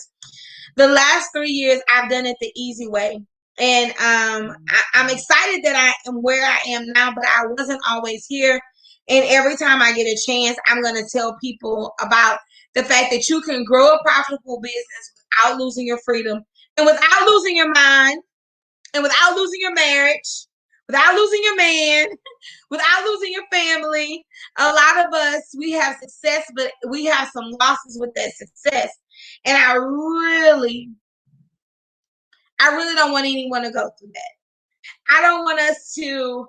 The last 3 years, I've done it the easy way. And I'm excited that I am where I am now, but I wasn't always here. And every time I get a chance, I'm going to tell people about the fact that you can grow a profitable business without losing your freedom and without losing your mind and without losing your marriage, without losing your man, without losing your family. A lot of us, we have success, but we have some losses with that success. And I really don't want anyone to go through that. I don't want us to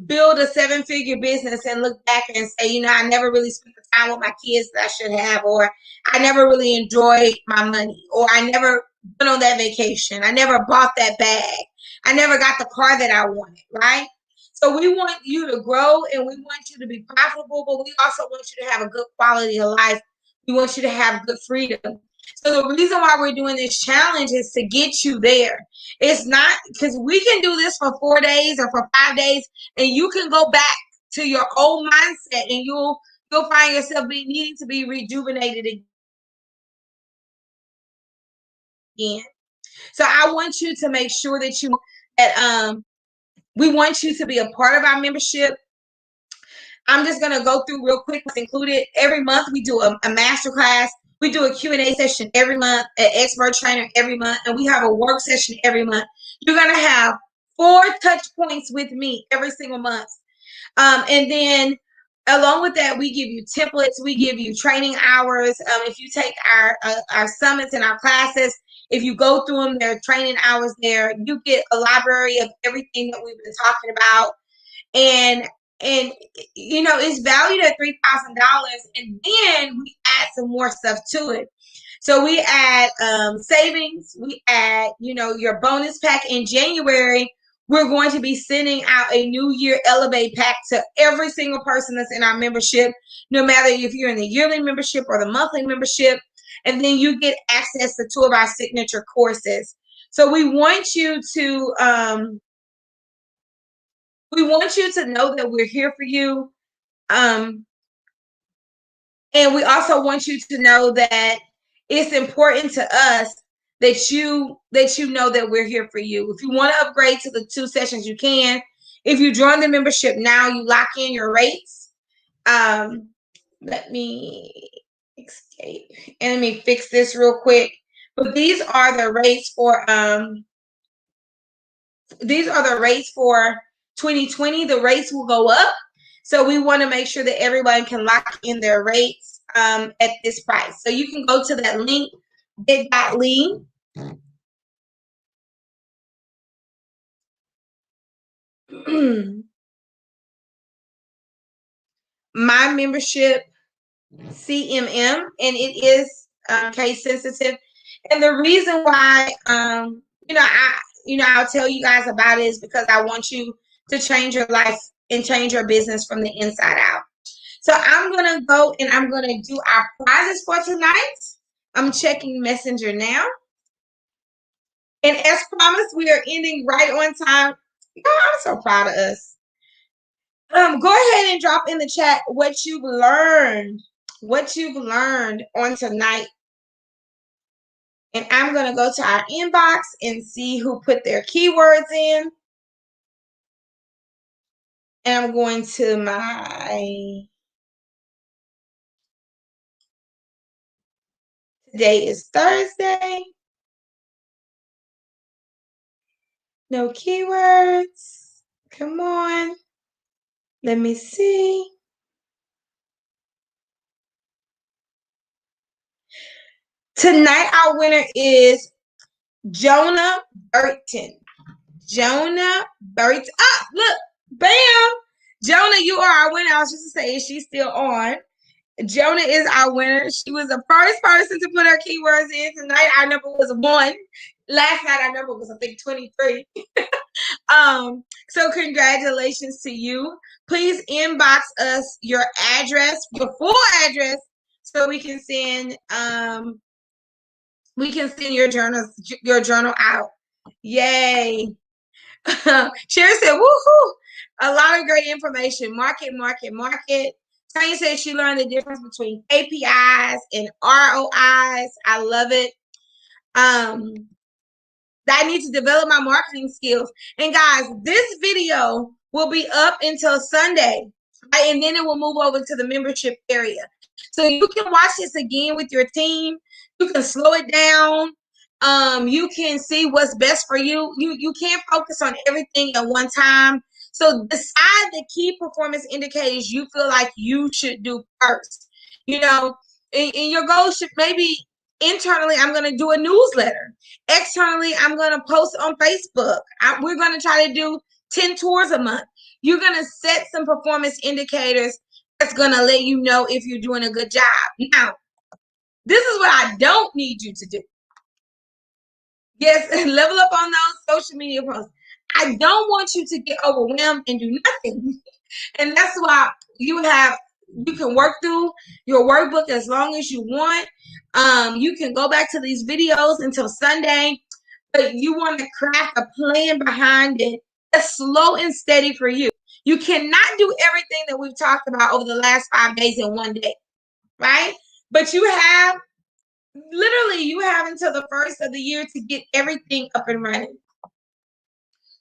build a 7-figure business and look back and say, I never really spent the time with my kids that I should have, or I never really enjoyed my money, or I never went on that vacation. I never bought that bag. I never got the car that I wanted, right? So we want you to grow and we want you to be profitable, but we also want you to have a good quality of life. We want you to have good freedom. So the reason why we're doing this challenge is to get you there. It's not because we can do this for 4 days or for 5 days, and you can go back to your old mindset, and you'll find yourself needing to be rejuvenated again. So I want you to make sure that we want you to be a part of our membership. I'm just going to go through real quick what's included. Every month we do a masterclass. We do a Q&A session every month, an expert trainer every month, and we have a work session every month. You're going to have 4 touch points with me every single month. And then along with that, we give you templates. We give you training hours. If you take our summits and our classes, if you go through them, there are training hours there. You get a library of everything that we've been talking about. And it's valued at $3,000, and then we add some more stuff to it. So we add savings, we add your bonus pack in January. we're going to be sending out a New Year Elevate pack to every single person that's in our membership, no matter if you're in the yearly membership or the monthly membership. And then you get access to 2 of our signature courses. So we want you to know that we're here for you. And we also want you to know that it's important to us that you know that we're here for you. If you want to upgrade to the 2 sessions, you can. If you join the membership now, you lock in your rates. Let me escape and let me fix this real quick. But these are the rates for 2020. The rates will go up. So we want to make sure that everybody can lock in their rates at this price. So you can go to that link, bit.ly. My membership CMM, and it is case sensitive. And the reason why, I'll tell you guys about it is because I want you to change your life and change your business from the inside out. So I'm going to go and I'm going to do our prizes for tonight. I'm checking Messenger now. And as promised, we are ending right on time. Oh, I'm so proud of us. Go ahead and drop in the chat what you've learned on tonight. And I'm going to go to our inbox and see who put their keywords in. And I'm going to today is Thursday. No keywords. Come on. Let me see. Tonight, our winner is Jonah Burton. Jonah Burton. Ah, look. Bam. Jonah, you are our winner. I was just to say, is she still on? Jonah is our winner. She was the first person to put her keywords in tonight. Our number was 1. Last night, our number was, I think, 23. So congratulations to you. Please inbox us your address, your full address, so we can send your journal out. Yay. Sherry said, woohoo! A lot of great information. Market. Tanya said she learned the difference between KPIs and ROIs. I love it. I need to develop my marketing skills. And guys, this video will be up until Sunday, right? And then it will move over to the membership area. So you can watch this again with your team. You can slow it down. You can see what's best for you. You can't focus on everything at one time. So decide the key performance indicators you feel like you should do first. And your goal should maybe internally, I'm going to do a newsletter. Externally, I'm going to post on Facebook. We're going to try to do 10 tours a month. You're going to set some performance indicators that's going to let you know if you're doing a good job. Now, this is what I don't need you to do. Yes, level up on those social media posts. I don't want you to get overwhelmed and do nothing. And that's why you can work through your workbook as long as you want. You can go back to these videos until Sunday, but you want to craft a plan behind it that's slow and steady for you. You cannot do everything that we've talked about over the last 5 days in one day, right? But you have until the first of the year to get everything up and running.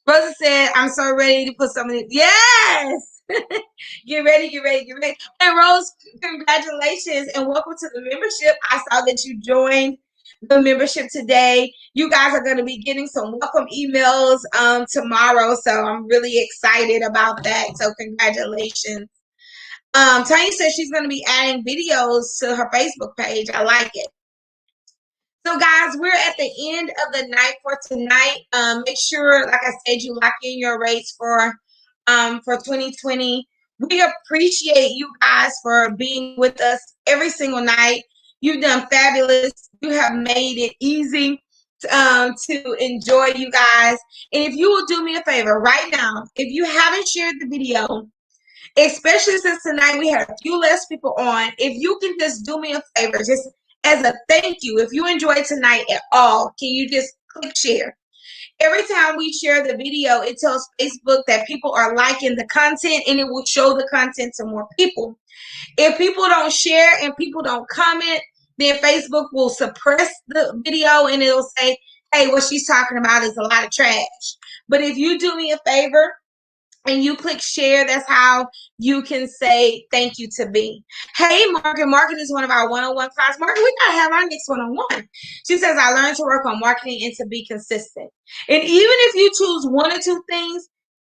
Rosa said, I'm so ready to put something in. Yes! Get ready. And Rose, congratulations and welcome to the membership. I saw that you joined the membership today. You guys are going to be getting some welcome emails tomorrow. So I'm really excited about that. So congratulations. Tanya says she's going to be adding videos to her Facebook page. I like it. So guys, we're at the end of the night for tonight. Make sure, like I said, you lock in your rates for 2020. We appreciate you guys for being with us every single night. You've done fabulous. You have made it easy. to enjoy, you guys. And if you will do me a favor right now, if you haven't shared the video, especially since tonight we had a few less people on, if you can just do me a favor, just as a thank you, if you enjoyed tonight at all, can you just click share? Every time we share the video, it tells Facebook that people are liking the content, and it will show the content to more people. If people don't share and people don't comment, then Facebook will suppress the video and it'll say, hey, what she's talking about is a lot of trash. But if you do me a favor and you click share, that's how you can say thank you to me. Hey, Margaret. Margaret is one of our one-on-one class. Margaret, we got to have our next one-on-one. She says, I learned to work on marketing and to be consistent. And even if you choose one or two things,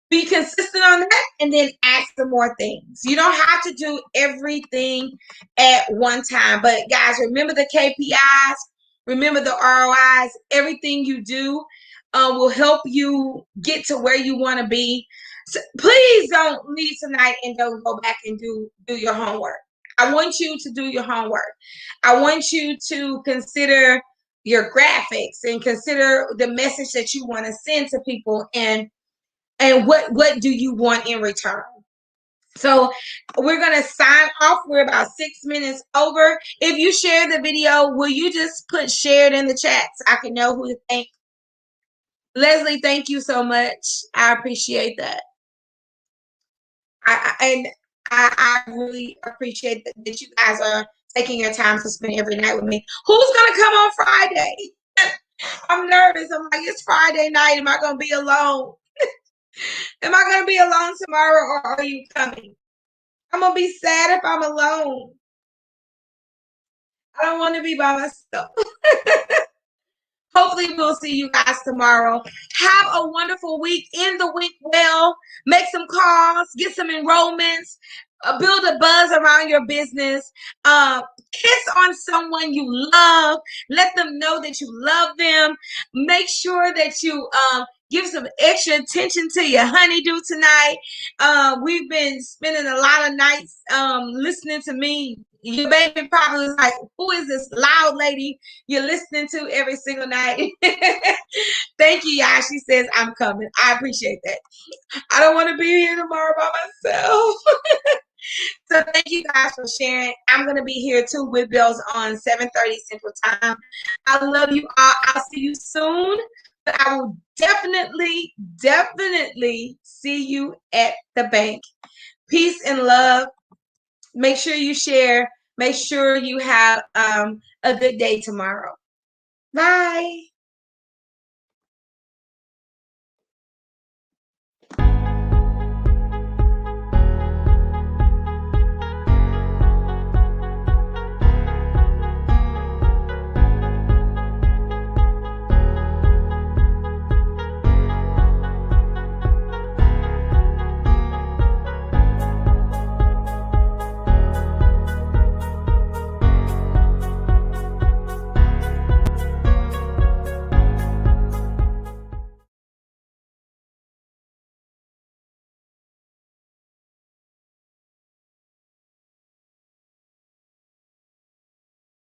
be consistent on that and then ask for more things. You don't have to do everything at one time. But guys, remember the KPIs, remember the ROIs. Everything you do will help you get to where you want to be. So please don't leave tonight and don't go back and do your homework. I want you to do your homework. I want you to consider your graphics and consider the message that you want to send to people, and what do you want in return. So we're going to sign off. We're about 6 minutes over. If you share the video, will you just put shared in the chat so I can know who to thank? Leslie, thank you so much. I appreciate that. I really appreciate that you guys are taking your time to spend every night with me. Who's going to come on Friday? I'm nervous. I'm like, it's Friday night. Am I going to be alone? Am I going to be alone tomorrow, or are you coming? I'm going to be sad if I'm alone. I don't want to be by myself. Hopefully we'll see you guys tomorrow. Have a wonderful week. End the week well. Make some calls. Get some enrollments. Build a buzz around your business. Kiss on someone you love. Let them know that you love them. Make sure that you give some extra attention to your honeydew tonight. We've been spending a lot of nights listening to me. Your baby probably is like, who is this loud lady you're listening to every single night? Thank you, y'all. She says, I'm coming. I appreciate that. I don't want to be here tomorrow by myself. So thank you guys for sharing. I'm going to be here too with Bills on 7:30 Central Time. I love you all. I'll see you soon. But I will definitely see you at the bank. Peace and love. Make sure you share. Make sure you have a good day tomorrow. Bye.